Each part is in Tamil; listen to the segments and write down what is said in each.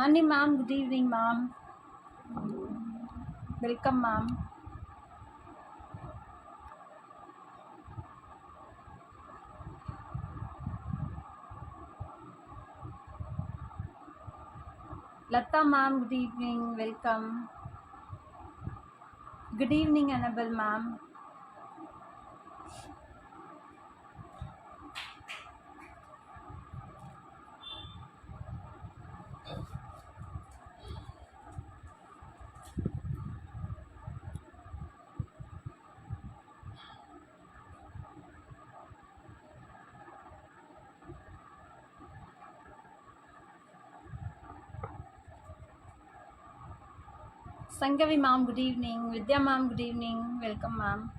Annie ma'am, good evening ma'am. Welcome ma'am. Lata ma'am, good evening, welcome. Good evening Annabelle ma'am. Sangavi ma'am, good evening. Vidya ma'am, good evening, welcome ma'am.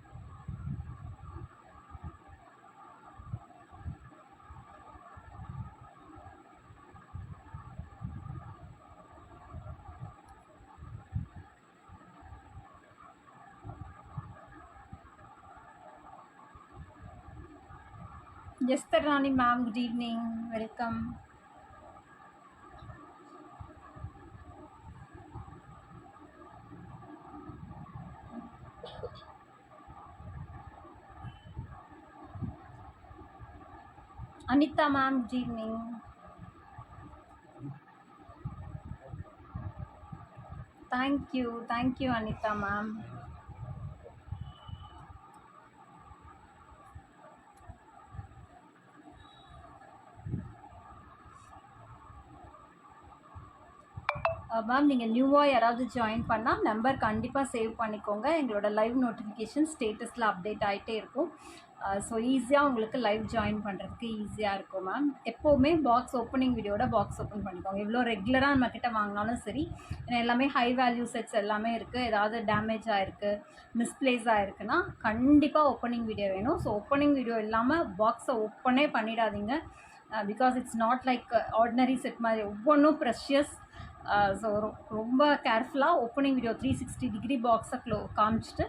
Esther Rani ma'am, good evening, welcome. Anita ma'am, good evening. Thank you Anita ma'am. Ma'am நீங்கள் நியூவாக யாராவது ஜாயின் பண்ணால் நம்பர் கண்டிப்பாக சேவ் பண்ணிக்கோங்க. எங்களோட லைவ் நோட்டிஃபிகேஷன் ஸ்டேட்டஸில் அப்டேட் ஆகிட்டே இருக்கும். ஸோ ஈஸியாக உங்களுக்கு லைவ் ஜாயின் பண்ணுறதுக்கு ஈஸியாக இருக்கும் மேம். எப்போவுமே பாக்ஸ் ஓப்பனிங் வீடியோட பாக்ஸ் ஓப்பன் பண்ணிக்கோங்க. எவ்வளோ ரெகுலராக நம்மக்கிட்ட வாங்கினாலும் சரி, ஏன்னா எல்லாமே ஹை வேல்யூ செட்ஸ் எல்லாமே இருக்குது. ஏதாவது டேமேஜ் ஆகிருக்கு, மிஸ்பிளேஸ் ஆகிருக்குன்னா கண்டிப்பாக ஓப்பனிங் வீடியோ வேணும். ஸோ ஓப்பனிங் வீடியோ இல்லாமல் பாக்ஸை ஓப்பனே பண்ணிடாதீங்க. Because it's not like ordinary set மாதிரி ஒவ்வொன்றும் ப்ரெஷியஸ். ஸோ ரொம்ப கேர்ஃபுல்லாக ஓப்பனிங் வீடியோ 360 டிகிரி பாக்ஸை காமிச்சிட்டு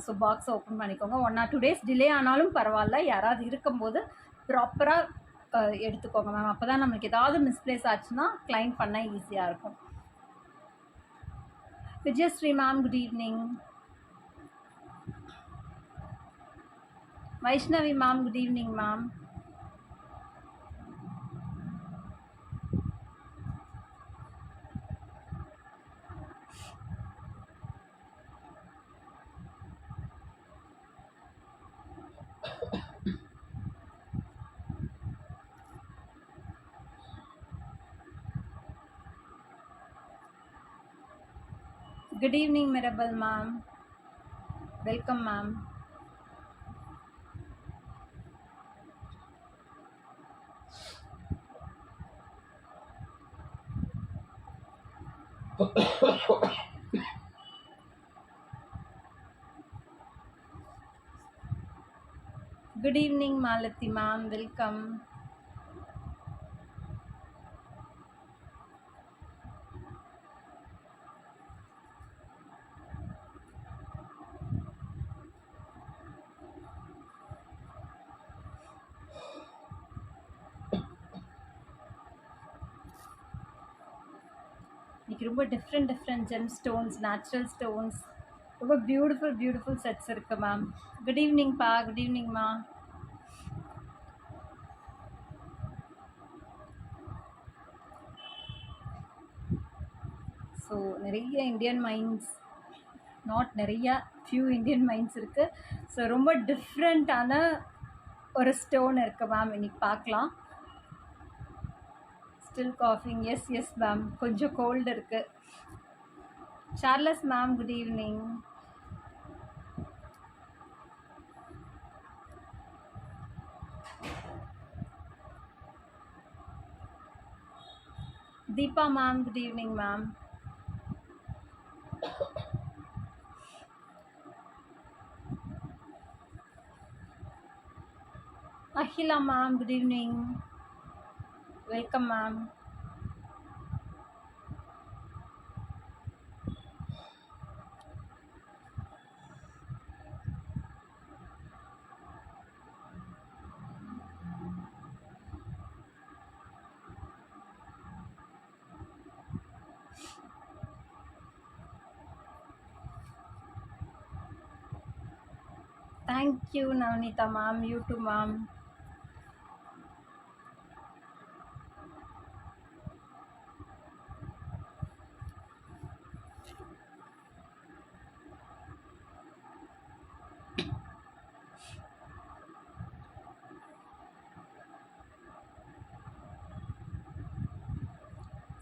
ஸோ பாக்ஸை ஓப்பன் பண்ணிக்கோங்க. 1 or 2 days டிலே ஆனாலும் பரவாயில்ல, யாராவது இருக்கும்போது ப்ராப்பராக எடுத்துக்கோங்க மேம். அப்போ தான் நம்மளுக்கு ஏதாவது மிஸ்பிளேஸ் ஆச்சுன்னா கிளைம் பண்ண ஈஸியாக இருக்கும். Vijayasri ma'am, good evening. Vaishnavi ma'am, good evening ma'am. Good evening Mirabel ma'am, welcome ma'am. Good evening Malati ma'am, welcome. இன்னைக்கு ரொம்ப different gem stones, natural stones, ரொம்ப பியூட்டிஃபுல் செட்ஸ் இருக்குது மேம். குட் ஈவினிங்ப்பா, குட் ஈவினிங்மா. ஸோ நிறைய இந்தியன் மைன்ஸ், நாட் நிறையா, ஃபியூ இந்தியன் மைன்ஸ் இருக்குது. ஸோ ரொம்ப டிஃப்ரெண்ட்டான ஒரு ஸ்டோன் இருக்குது மேம். இன்றைக்கி பார்க்கலாம். ஸ்டில் காஃபிங். எஸ் மேம், கொஞ்சம் கோல்டு இருக்குது. Charles ma'am, good evening. Deepa ma'am, good evening ma'am. Akila ma'am, good evening. Welcome ma'am. Thank you, Navneeta ma'am. You too, ma'am.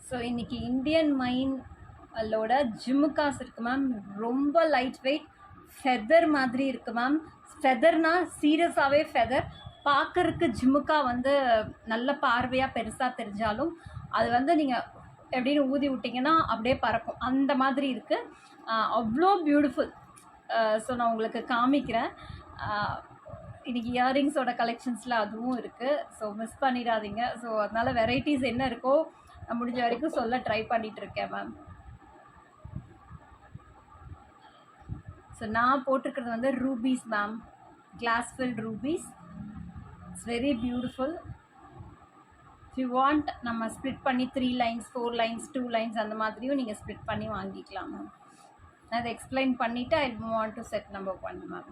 So இன்றைக்கி இந்தியன் மைன் அதோட ஜிம்முக்காஸ் இருக்குது மேம். ரொம்ப லைட் வெயிட் ஃபெதர் மாதிரி இருக்குது மேம். ஃபெதர்னால் சீரியஸாகவே ஃபெதர். பார்க்குறதுக்கு ஜிம்முக்கா வந்து நல்ல பார்வையாக பெருசாக தெரிஞ்சாலும் அது வந்து நீங்கள் எப்படின்னு ஊதி விட்டிங்கன்னா அப்படியே பறக்கும், அந்த மாதிரி இருக்குது. அவ்வளோ பியூட்டிஃபுல். ஸோ நான் உங்களுக்கு காமிக்கிறேன். இன்றைக்கி இயரிங்ஸோட கலெக்ஷன்ஸில் அதுவும் இருக்குது. ஸோ மிஸ் பண்ணிடாதீங்க. ஸோ அதனால் வெரைட்டிஸ் என்ன இருக்கோ நான் முடிஞ்ச வரைக்கும் சொல்ல ட்ரை பண்ணிகிட்ருக்கேன் மேம். ஸோ நான் போட்டிருக்கிறது வந்து rupees ma'am, glass filled rupees. It's very beautiful. If you want நம்ம ஸ்ப்ளிட் பண்ணி 3 lines 4 lines 2 lines அந்த மாதிரியும் நீங்கள் ஸ்ப்ளிட் பண்ணி வாங்கிக்கலாம் மேம். நான் அதை எக்ஸ்பிளைன் பண்ணிவிட்டு I want to set number 1 ma'am.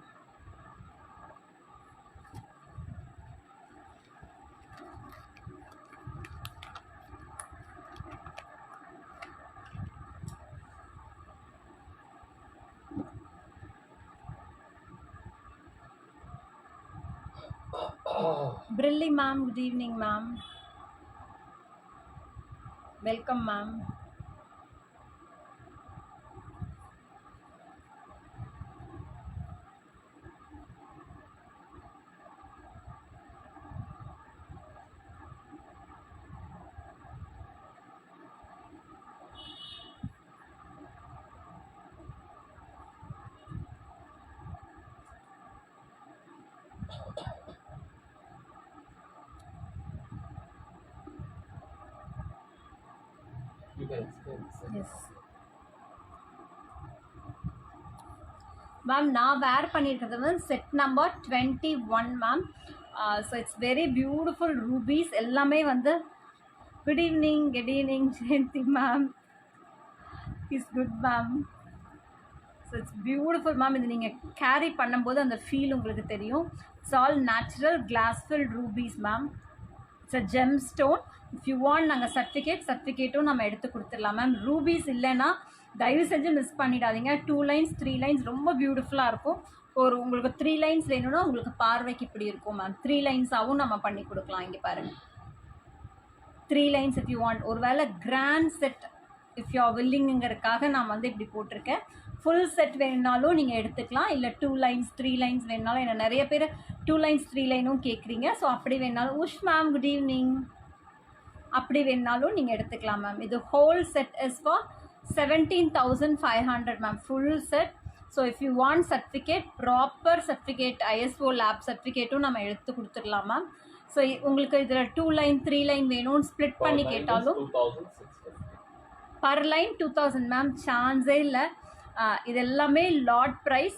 Brilli ma'am, good evening ma'am. Welcome ma'am. Yes ma'am. நான் வேர் பண்ணியிருக்கிறது வந்து set number 21 ma'am. So it's very beautiful rubies எல்லாமே வந்து. Good evening Jayanthi ma'am. Is good ma'am. So it's beautiful ma'am. இது நீங்கள் கேரி பண்ணும்போது அந்த ஃபீல் உங்களுக்கு தெரியும். It's all natural glass filled rubies ma'am. It's a gem stone. If you want நாங்கள் சர்டிஃபிகேட்டும் நம்ம எடுத்து கொடுத்துடலாம் மேம். ரூபீஸ் இல்லைன்னா தயவு செஞ்சு மிஸ் பண்ணிடாதீங்க. 2 lines 3 lines ரொம்ப பியூட்டிஃபுல்லாக இருக்கும். உங்களுக்கு 3 lines வேணும்னா உங்களுக்கு பார்வைக்கு இப்படி இருக்கும் மேம். 3 linesஸாகவும் நம்ம பண்ணி கொடுக்கலாம். இங்கே பாருங்கள், 3 lines இஃப் யூ வாண்ட். ஒரு வேளை grand set if you are வில்லிங்கிறதுக்காக நான் வந்து இப்படி போட்டிருக்கேன். ஃபுல் செட் வேணுனாலும் நீங்கள் எடுத்துக்கலாம். இல்லை 2 lines 3 lines வேணுனாலும், என்ன நிறைய பேர் 2 lines 3 lineஸும் கேட்குறீங்க. ஸோ அப்படி வேணுனாலும் உஷ் மேம், குட் ஈவினிங். அப்படி வேணுனாலும் நீங்கள் எடுத்துக்கலாம் மேம். இது whole set is for 17,500 ma'am, full set. So if you want certificate, proper certificate, ISO lab சர்டிஃபிகேட்டும் நம்ம எடுத்து கொடுத்துடலாம் மேம். ஸோ உங்களுக்கு இதில் 2 line 3 line வேணும்னு ஸ்ப்ளிட் பண்ணி கேட்டாலும் பர் லைன் 2000 மேம். சான்ஸே இல்லை. இது எல்லாமே லாட் ப்ரைஸ்.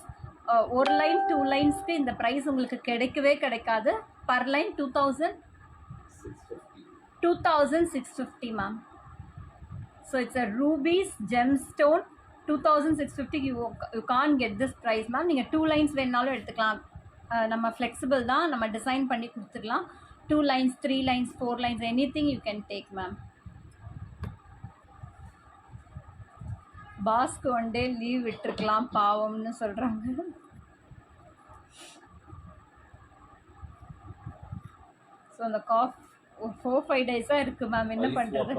1 line 2 linesக்கு இந்த ப்ரைஸ் உங்களுக்கு கிடைக்கவே கிடைக்காது. Per line 2650 ma'am. So it's a rubies gemstone 2650. You can get this price ma'am. நீங்கள் 2 lines வேணுனாலும் எடுத்துக்கலாம். நம்ம ஃப்ளெக்சிபிள் தான், நம்ம டிசைன் பண்ணி கொடுத்துடலாம். 2 lines 3 lines 4 lines anything you can take ma'am. பாஸ்க்கு ஒன் டே லீவ் விட்டுருக்கலாம் பாவம்னு சொல்கிறாங்க. ஸோ அந்த காஃப் 4-5 டேஸாக இருக்குது மேம், என்ன பண்ணுறது?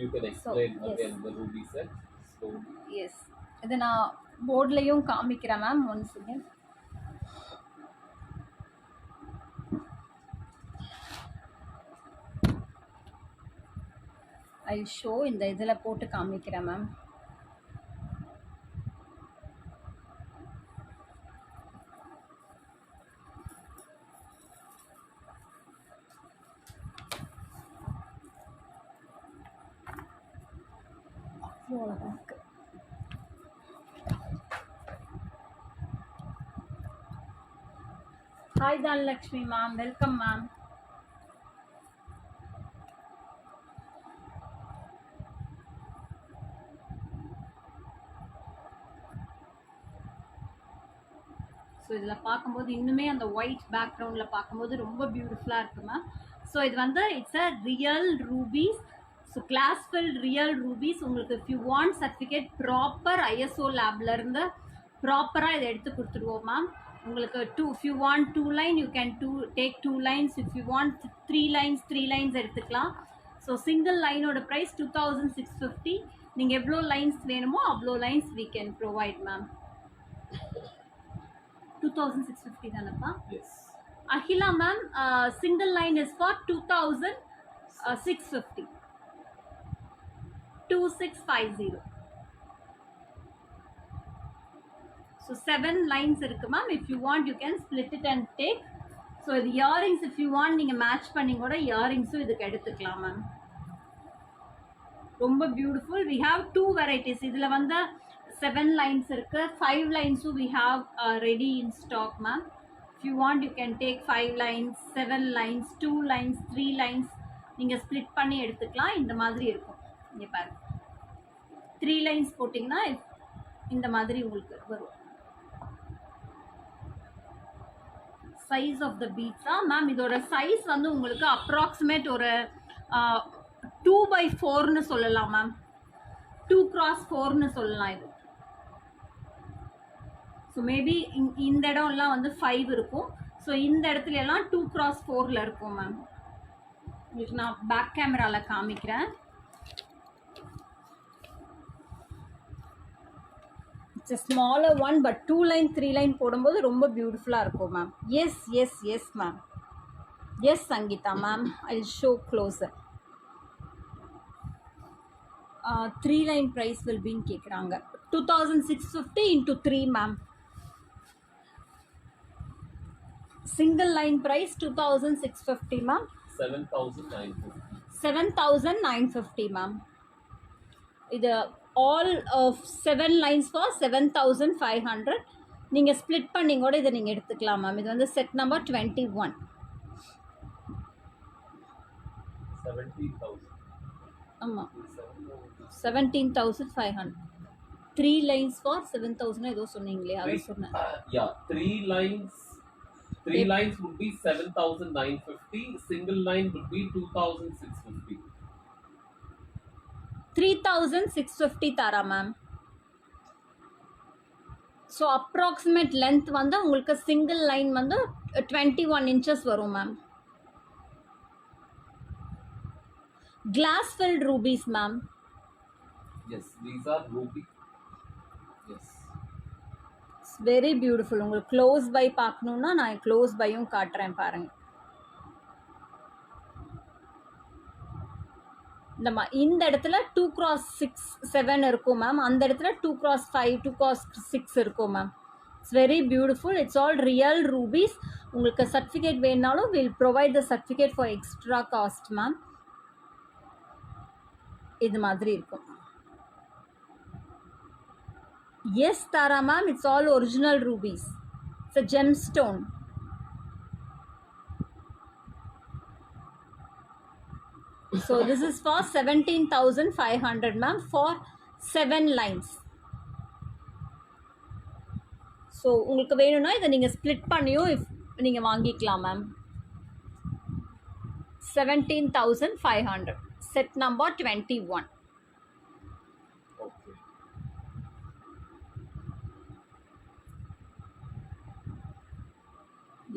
You can explain again the ruby set slowly. Yes. இதை நான் போர்ட்லேயும் காமிக்கிறேன் ma'am, once again. I show இந்த இதில் போட்டு காமிக்கிறேன் ma'am. Hi Dhanlakshmi ma'am, welcome ma'am. So இதில் பார்க்கும்போது இன்னுமே அந்த ஒயிட் பேக்ரவுண்டில் பார்க்கும்போது ரொம்ப பியூட்டிஃபுல்லாக இருக்குது மேம். ஸோ இது வந்து it's a real rubies. So glass fill real rubies. உங்களுக்கு if you want certificate proper ISO லேப்லேருந்து ப்ராப்பராக இதை எடுத்து கொடுத்துருவோம் மேம். உங்களுக்கு if you want 2 line you can take 2 lines. If you want 3 lines எடுத்துக்கலாம். ஸோ சிங்கிள் லைனோட ப்ரைஸ் 2650. நீங்கள் எவ்வளோ லைன்ஸ் வேணுமோ அவ்வளோ lines we can provide ma'am. 2650 தானப்பா? Yes. Ahila ma'am, single line is for 2650. 2650. So 7 lines இருக்கு ma'am. If you want you can split it and take. So the earrings if you want நீங்க match பண்ணி கூட earrings இதுக்கு எடுத்துக்கலாம் ma'am. ரொம்ப பியூட்டிஃபுல். We have 2 varieties. இதுல வந்து 7 lines இருக்கு, 5 lines we have ready in stock ma'am. If you want you can take 5 lines, 7 lines, 2 lines, 3 lines. நீங்க split பண்ணி எடுத்துக்கலாம். இந்த மாதிரி இருக்கும். இங்க பாருங்க, 3 lines போட்டிங்கன்னா இந்த மாதிரி உங்களுக்கு வரும். Size of the beads ma'am, இதோட சைஸ் வந்து உங்களுக்கு அப்ராக்சிமேட் ஒரு 2/4ன்னு சொல்லலாம் மேம். 2x4ன்னு சொல்லலாம் இது. ஸோ மேபி இந்த இடம்லாம் வந்து 5 இருக்கும். ஸோ இந்த இடத்துல எல்லாம் 2x4ல இருக்கும் மேம். உங்களுக்கு நான் பேக் கேமராவில் காமிக்கிறேன். It's a smaller one but 2 line 3 line போடும்போது ரொம்ப பியூட்டிஃபுல்லாக இருக்கும் ma'am. Yes ma'am. Yes Sangeetha ma'am, I will show closer. 3 line price will be கேட்குறாங்க. 2650 into 3 ma'am. Single line price 2650 ma'am. 7950 ma'am. இது all of 7 lines for 7500. நீங்கள் split பண்ணி கூட இதை நீங்கள் எடுத்துக்கலாம் மேம். இது வந்து செட் நம்பர் 21. 17,000. ஆமாம், 17,500. 3 lines for 7,000 ஏதோ சொன்னீங்களே, அதை சொன்னேன். Yeah, 3 lines. 3 lines would be 7,950. Single line would be 2,650. 3,650 Thara ma'am. So approximate length வந்து உங்களுக்கு சிங்கிள் லைன் வந்து 21 inches வரும் ma'am. Glass filled rubies ma'am. Yes, these are ruby. Yes. It's very beautiful. உங்களுக்கு க்ளோஸ் பை பார்க்கணுன்னா நான் க்ளோஸ் பையும் காட்டுறேன் பாருங்கள். இந்த இடத்துல 2x6 7 இருக்கும் மேம். அந்த இடத்துல 2x5 2x6 இருக்கும் ma'am. It's very beautiful. It's all real rubies. உங்களுக்கு சர்டிஃபிகேட் வேணுனாலும் will provide the certificate for extra cost ma'am. இது மாதிரி இருக்கும். Yes Thara ma'am, it's all original rubies. It's a gem stone. So this is for 17,500 ma'am for 7 lines. So உங்களுக்கு வேணும்னா இதை நீங்கள் ஸ்ப்ளிட் பண்ணியும் நீங்கள் வாங்கிக்கலாம் ma'am. 17,500. Set number 21. Okay.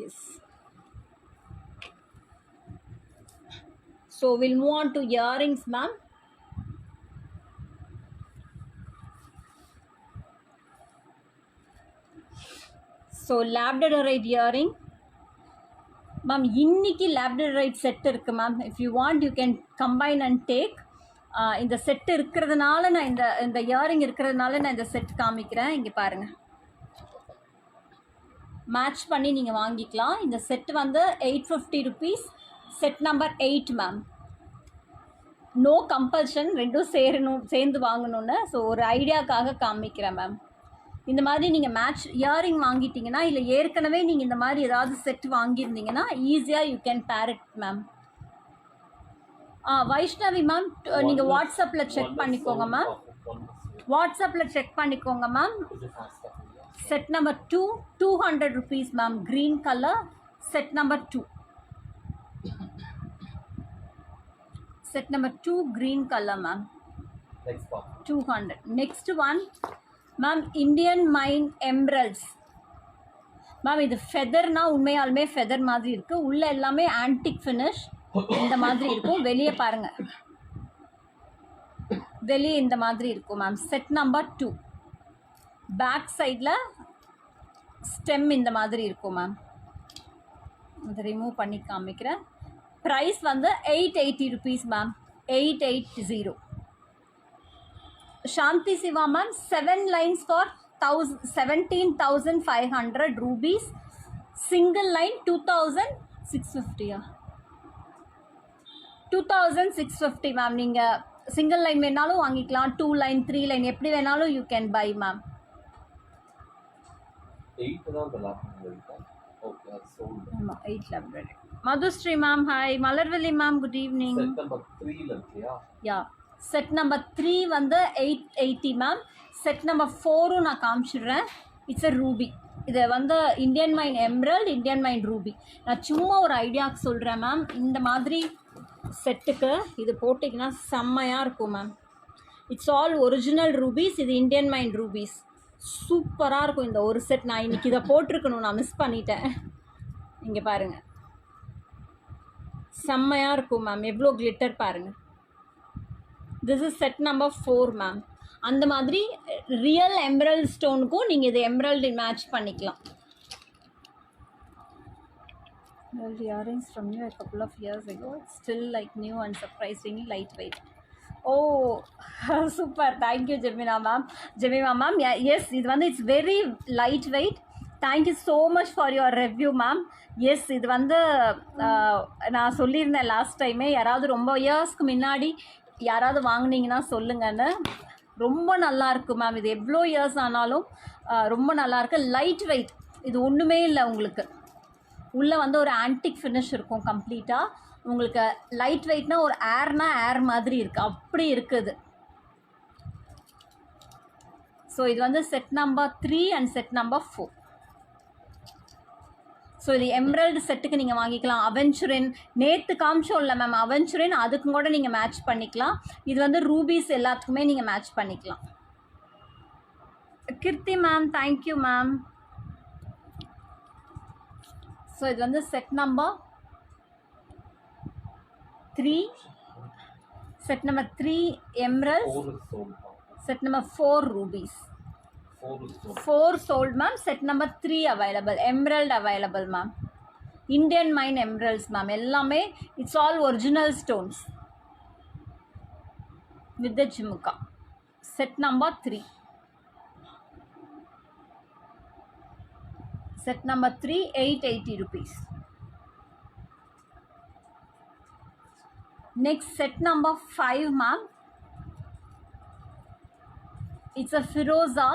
Yes. So we'll move on to earrings, ma'am. So labradorite earring. Ma'am இன்னைக்கு லேப்டரைட் செட் இருக்குது ma'am. If you want you can combine and take. இந்த செட் இருக்கிறதுனால நான் இந்த இயரிங் இருக்கிறதுனால நான் இந்த செட் காமிக்கிறேன். இங்கே பாருங்கள், மேட்ச் பண்ணி நீங்கள் வாங்கிக்கலாம். இந்த செட் வந்து 850 rupees. Set number 8 ma'am. No compulsion, ரெண்டும் சேர்ந்து வாங்கணுன்னு. ஸோ ஒரு ஐடியாக்காக காமிக்கிறேன் மேம். இந்த மாதிரி நீங்கள் மேட்ச் இயரிங் வாங்கிட்டீங்கன்னா, இல்லை ஏற்கனவே நீங்கள் இந்த மாதிரி ஏதாவது செட் வாங்கியிருந்தீங்கன்னா ஈஸியாக you can pair it ma'am. Vaishnavi ma'am, நீங்கள் வாட்ஸ்அப்பில் செக் பண்ணிக்கோங்க மேம். வாட்ஸ்அப்பில் செக் பண்ணிக்கோங்க ma'am. Set number 2, 200 rupees ma'am. Green colour set number 2. Set number 2 green colour ma'am. 200. Next one ma'am, Indian mine emeralds ma'am. இது ஃபெதர்னா உண்மையாலுமே ஃபெதர் மாதிரி இருக்குது. உள்ளே எல்லாமே ஆன்டிக் ஃபினிஷ் இந்த மாதிரி இருக்கும். வெளியே பாருங்கள், வெளியே இந்த மாதிரி இருக்கும் மேம். Set number 2. பேக் சைடில் ஸ்டெம் இந்த மாதிரி இருக்கும் மேம். அதை ரிமூவ் பண்ணி காமிக்கிறேன். ப்ரைஸ் வந்து 880 rupees ma'am. 880. Shanti Siva ma'am, 7 lines for 17,500 rupees. Single line 2,650. 2,650 ma'am. நீங்கள் சிங்கிள் லைன் வேணாலும் வாங்கிக்கலாம். 2 line 3 line எப்படி வேணாலும் யூ கேன் பை மேம். 8 தான் லேப்டாப். ஓகே, அது சோல்ட். ஆமாம், 8 laptop. Madhushree ma'am hi. Malarveli ma'am good evening. Set number 3 இருக்கியா? யா, செட் நம்பர் 3 வந்து 880 மேம். செட் நம்பர் 4 நான் காமிச்சிடுறேன். It's a Ruby. இதை வந்து இந்தியன் மைன் எம்ரல்ட், இந்தியன் மைன் ரூபி. நான் சும்மா ஒரு ஐடியாவுக்கு சொல்கிறேன் மேம். இந்த மாதிரி செட்டுக்கு இது போட்டிங்கன்னா செம்மையாக இருக்கும் ma'am. It's all original rupees. இது இந்தியன் மைன் ரூபீஸ். சூப்பராக இருக்கும் இந்த ஒரு செட். நான் இன்றைக்கி இதை போட்டிருக்கணும், நான் மிஸ் பண்ணிட்டேன். இங்கே பாருங்கள், செம்மையாக இருக்கும் மேம். எவ்வளோ கிளிட்டர் பாருங்கள். This is set number 4 ma'am. அந்த மாதிரி ரியல் எம்ரல்ட் ஸ்டோனுக்கும் நீங்கள் இது எம்ரல்டு மேட்ச் பண்ணிக்கலாம். Earrings from you a couple of years ago. It's still like new and surprisingly lightweight. Oh, super. Thank you, Jemima ma'am. Yes, இது வந்து it's very light weight. Thank you so much for your review ma'am. Yes, இது வந்து நான் சொல்லியிருந்தேன் லாஸ்ட் டைமே. யாராவது ரொம்ப இயர்ஸ்க்கு முன்னாடி யாராவது வாங்கினீங்கன்னா சொல்லுங்கன்னு. ரொம்ப நல்லாயிருக்கு மேம். இது எவ்வளோ இயர்ஸ் ஆனாலும் ரொம்ப நல்லாயிருக்கு. Light weight. இது ஒன்றுமே இல்லை. உங்களுக்கு உள்ளே வந்து ஒரு ஆன்டிக் ஃபினிஷ் இருக்கும் கம்ப்ளீட்டாக. உங்களுக்கு லைட் வெயிட்னா ஒரு ஏர்னா ஏர் மாதிரி இருக்குது, அப்படி இருக்குது. ஸோ இது வந்து set number 3 and set number 4. So இது எம்ரல்டு செட்டுக்கு நீங்கள் வாங்கிக்கலாம். அவென்ச்சுரின் நேற்று காமிச்சோம் இல்லை மேம், அவென்ச்சுரின் அதுக்கும் கூட நீங்கள் மேட்ச் பண்ணிக்கலாம். இது வந்து ரூபீஸ் எல்லாத்துக்குமே நீங்கள் மேட்ச் பண்ணிக்கலாம். Keerthi ma'am, thank you ma'am. So இது வந்து set number 3. Set number 3 emeralds. Set number 4 rubies. 4 sold ma'am. Set number 3 available. Emerald available ma'am. Indian mine emeralds ma'am. Ellame it's all original stones with the jhumka. Set number 3. Set number 3, 880 rupees. Next set number 5 ma'am. It's a Firoza.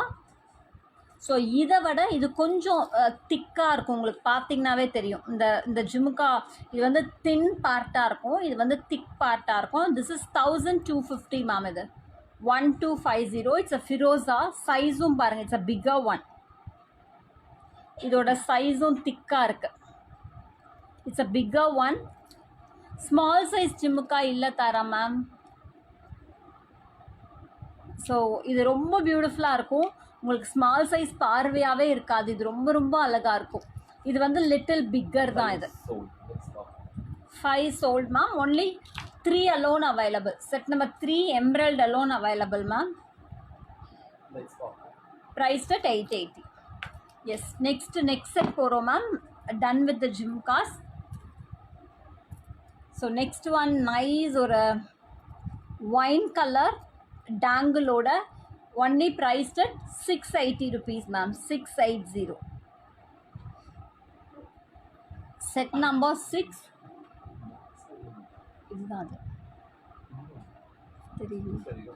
So இதை விட இது கொஞ்சம் திக்காக இருக்கும். உங்களுக்கு பார்த்திங்கனாவே தெரியும். இந்த ஜிமுக்கா இது வந்து தின் பார்ட்டாக இருக்கும், இது வந்து திக் பார்ட்டாக இருக்கும். This is 1250 ma'am. இது 1250. இட்ஸ் அ ஃபிரோசா. சைஸும் பாருங்கள், இட்ஸ் அ பிக்கர் ஒன். இதோட சைஸும் திக்காக இருக்குது. It's a bigger one. Small size ஜிம்முக்கா இல்லை தாரா மேம். ஸோ இது ரொம்ப பியூட்டிஃபுல்லாக இருக்கும். உங்களுக்கு ஸ்மால் சைஸ் பார்வையாகவே இருக்காது. இது ரொம்ப ரொம்ப அழகாக இருக்கும். இது வந்து லிட்டில் பிக்கர் தான். இது 5 sold ma'am. Only 3 alone available. செட் நம்பர் 3 emerald alone available மேம். Priced at 880. Yes, next set போகிறோம் மேம். Done with the ஜிம்காஸ். ஸோ நெக்ஸ்ட் ஒன் நைஸ் ஒரு ஒயின் கலர் டேங்கிளோட only priced at 680 rupees ma'am. 680. Set number 6. இதுதான் அது தெரியுது.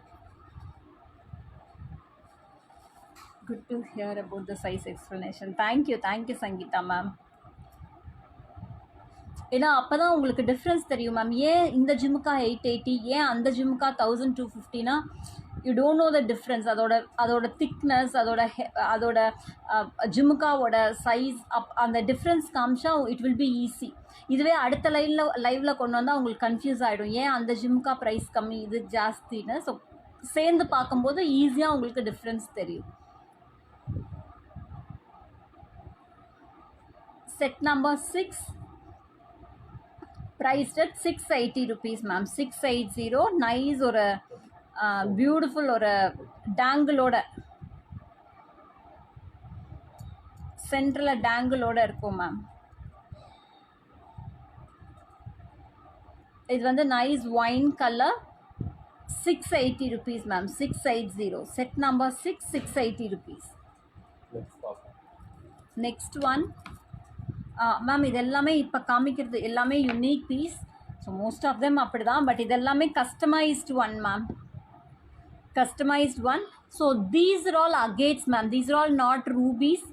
Good to hear about the size explanation. Thank you Sangeetha ma'am. ஏன்னா அப்போ தான் உங்களுக்கு டிஃப்ரென்ஸ் தெரியும் மேம். ஏன் இந்த ஜிம்முக்கா 880, ஏன் அந்த ஜிம்முக்கா 1250னா you don't know the difference. அதோட திக்னஸ், அதோட ஜிம்முக்காவோட சைஸ் அந்த டிஃப்ரென்ஸ் காமிச்சா இட் வில் பி ஈஸி. இதுவே அடுத்த லைவில் கொண்டு வந்தால் உங்களுக்கு கன்ஃபியூஸ் ஆகிடும். ஏன் அந்த ஜிம்முக்கா ப்ரைஸ் கம்மி, இது ஜாஸ்தின்னு. ஸோ சேர்ந்து பார்க்கும்போது ஈஸியாக உங்களுக்கு டிஃப்ரென்ஸ் தெரியும். Set number 6 priced at 680 rupees ma'am. 680. Nice ஒரு பியூட்டிஃபுல் ஒரு டேங்கிளோட சென்ட்ரலில் டேங்கிளோட இருக்கும் மேம். இது வந்து nice wine colour. 680 rupees ma'am. 680. Set number 6 680 rupees. Next one ma'am. இது எல்லாமே இப்போ காமிக்கிறது எல்லாமே unique piece. So most of them அப்படி தான். பட் இது எல்லாமே customised one ma'am. Customised one. So these are all agates ma'am. These are all not rupees.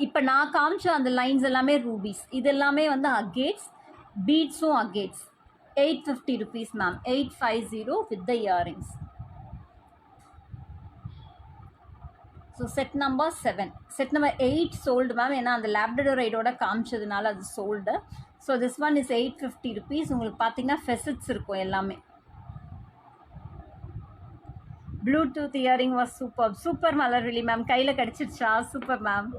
இப்போ நான் காமிச்ச அந்த லைன்ஸ் எல்லாமே ரூபீஸ். இது எல்லாமே வந்து அகேட்ஸ். பீட்ஸும் agates. 850 rupees ma'am. 850 with the earrings. So set number 7. Set number 8 sold ma'am. ஏன்னா அந்த லேப்ரடோரைடோட காமிச்சதுனால அது sold. So this one is 850 rupees. உங்களுக்கு பார்த்தீங்கன்னா ஃபெசிட்ஸ் இருக்கும் எல்லாமே. Bluetooth earring was super Malarvizhi ma'am. கையில் கிடச்சிருச்சா? Super ma'am.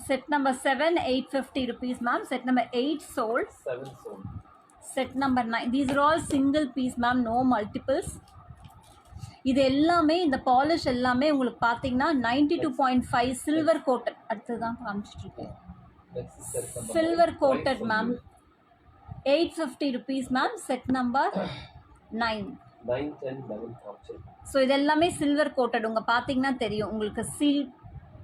Set number 7 850 rupees ma'am. Set number 8 sold. 7 sold. Set number 9. These are all single piece ma'am. No multiples. இது எல்லாமே இந்த பாலிஷ் எல்லாமே உங்களுக்கு பார்த்தீங்கன்னா 92.5 சில்வர் கோட்டட். அடுத்து தான் காமிச்சிட்ருக்கேன். Silver coated ma'am. 850 rupees ma'am. Set number 9. 9, 10, 11 காமிச்சிருக்கு. ஸோ இது எல்லாமே சில்வர் கோட்டட். உங்கள் பார்த்தீங்கன்னா தெரியும் உங்களுக்கு சீல்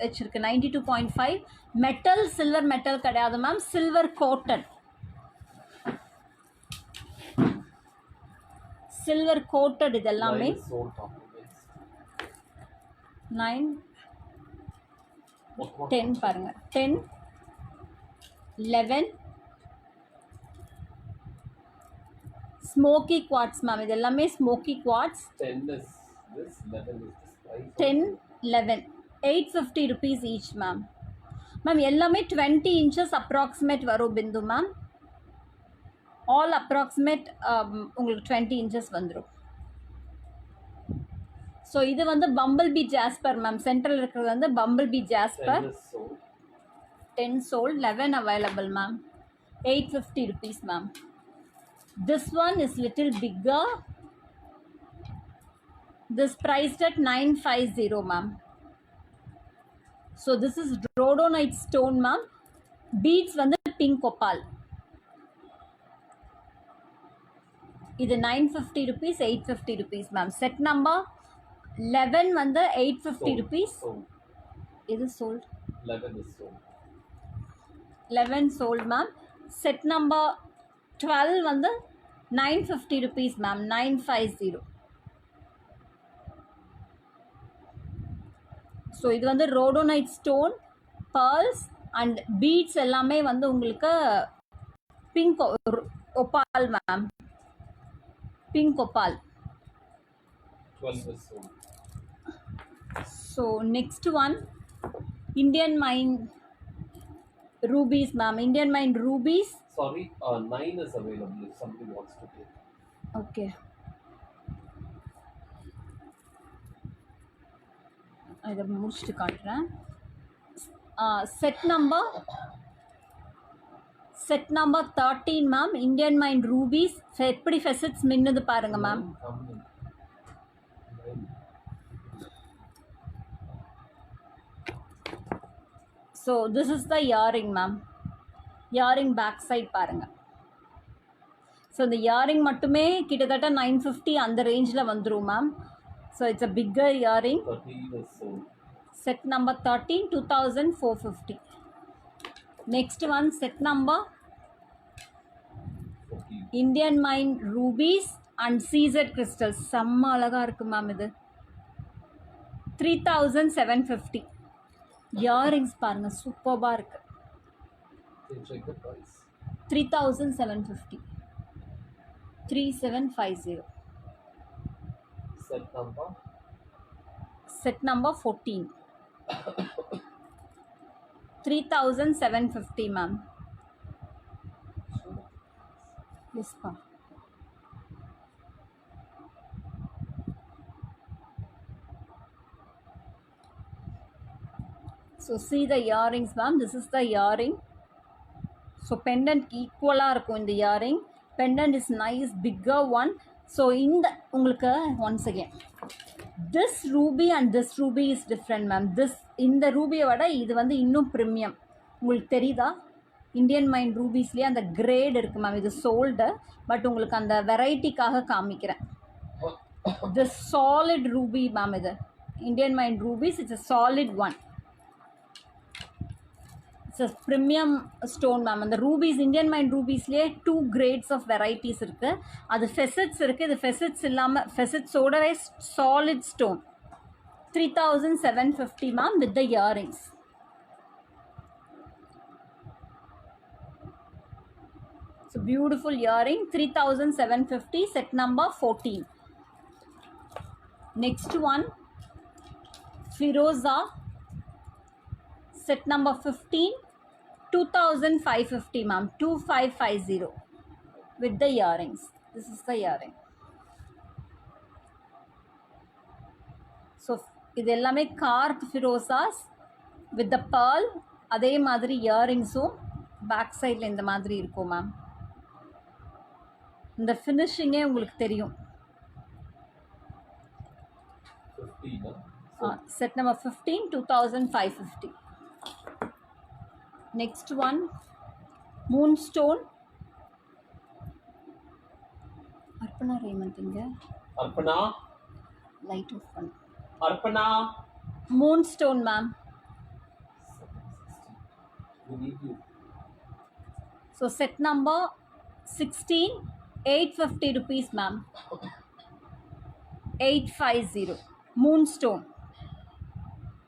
வச்சுருக்கு. 92.5 மெட்டல். சில்வர் மெட்டல் கிடையாது ma'am. Silver coated. Silver coated இது எல்லாமே. 9 10 பாருங்க. 10 11 ஸ்மோக்கி குவார்ட்ஸ் மேம். இது எல்லாமே smoky quartz. 10 is this, 11 is this price. 10 11 850 rupees each ma'am. Ma'am எல்லாமே 20 inches அப்ராக்சிமேட் வரும் பிந்து மேம். ஆல் அப்ராக்சிமேட் உங்களுக்கு 20 inches வந்துடும். ஸோ இது வந்து bumble bee jasper ma'am. Central இருக்கிறது வந்து bumble bee jasper. 10 sold. 11 available ma'am. 850 rupees ma'am. This one is little bigger. This priced at 950 ma'am. So this is rhodonite stone ma'am. Beads வந்து pink opal. இது 950 rupees, 850 rupees ma'am. Set number 11 வந்து 850 rupees. இது sold. 11 is sold. 11 sold ma'am. Set number 12 வந்து 950 rupees ma'am. 950. ஸோ இது வந்து rhodonite stone, pearls and beads எல்லாமே வந்து உங்களுக்கு pink opal ma'am. Pink opal. 12 is sold. So next one Indian mine rubies ma'am, Indian Mind rubies. Sorry, 9 is available if somebody wants to take. Okay, இதை முடிச்சுட்டு காட்டுறேன். Set number 13 ma'am, Indian mined rubies. எப்படி ஃபெசட்ஸ் மின்னுது பாருங்க ma'am. So this is the earring ma'am. Earring back side பாருங்க. ஸோ இந்த இயரிங் மட்டுமே கிட்டத்தட்ட 950 அந்த ரேஞ்சில் வந்துடும் ma'am. So it's a bigger earring. Set number 13 2450. Next one set number Indian mined rubies and சீசட் கிறிஸ்டல்ஸ். செம்ம அழகாக இருக்குது மேம். இது 3750. இயரிங்ஸ் பாருங்கள், சூப்பராக இருக்குது. 3750. 3750. Set number 14. 3750 ma'am. Yes pa. So see the earrings ma'am. This is the earring. So pendant equal-ஆ இருக்கும் இந்த earring. Pendant is nice, bigger one. So இந்த உங்களுக்கு once again, this ruby and this ruby is different ma'am. இந்த ரூபியை விட இது வந்து இன்னும் ப்ரீமியம். உங்களுக்கு தெரியுதா? இந்தியன் மைண்ட் ரூபீஸ்லேயே அந்த கிரேட் இருக்குது மேம். இது சோல்டு, பட் உங்களுக்கு அந்த வெரைட்டிக்காக காமிக்கிறேன். This solid ruby ma'am. இது Indian mined rubies. It's a solid one. It's a premium stone ma'am. அந்த ரூபீஸ், இந்தியன் மைண்ட் ரூபீஸ்லேயே 2 grades ஆஃப் வெரைட்டிஸ் இருக்குது. அது ஃபெசட்ஸ் இருக்குது, இது ஃபெசட்ஸ் இல்லாமல் ஃபெசட்ஸோடவே solid stone. 3750 ma'am with the earrings. It's a beautiful earring. 3750. Set number 14. Next one, Firoza. Set number 15. 2550 ma'am. 2550 with the earrings. This is the earring. So இது எல்லாமே carved Firozas with the pearl. அதே மாதிரி இயரிங்ஸும் பேக் சைடில் இந்த மாதிரி இருக்கும் மேம். இந்த ஃபினிஷிங்கே உங்களுக்கு தெரியும். Set number 15 2550. Next one moonstone. Arpana ரேமண்ட் இங்க. அர்ப்பணா லைட் ஆஃப் பண்ணு. Arpana moonstone ma'am. So set number 16 850 rupees ma'am. 850. Moonstone.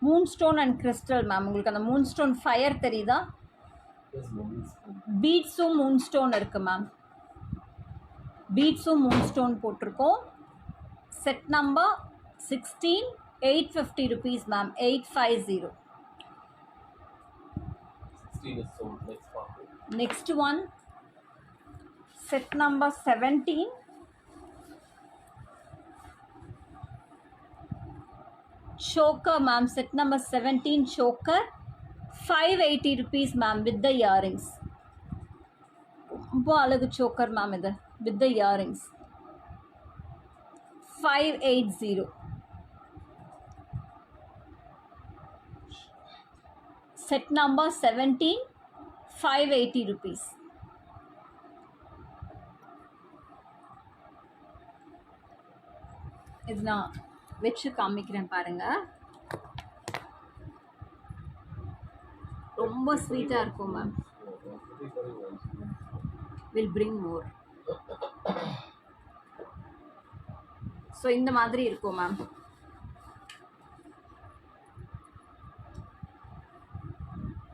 Moonstone and crystal ma'am. உங்களுக்கு அந்த moonstone fire தெரியுதா? பீட்ஸும் moonstone இருக்கு மேம். பீட்ஸும் moonstone போட்டிருக்கோம். Set number 16 850 rupees ma'am. 850. 16 is sold. Next one, set number 17. Choker ma'am. Set number 17 choker. 580 rupees ma'am with the earrings. ரொம்ப அழகு choker ma'am இது with the earrings. 580. Set number 17 580 rupees. இது நான் வச்சு காமிக்கிறேன் பாருங்க. ரொம்ப ஸ்வீட்டாக இருக்கும் ma'am. Will bring more. So இந்த மாதிரி இருக்கும் ma'am.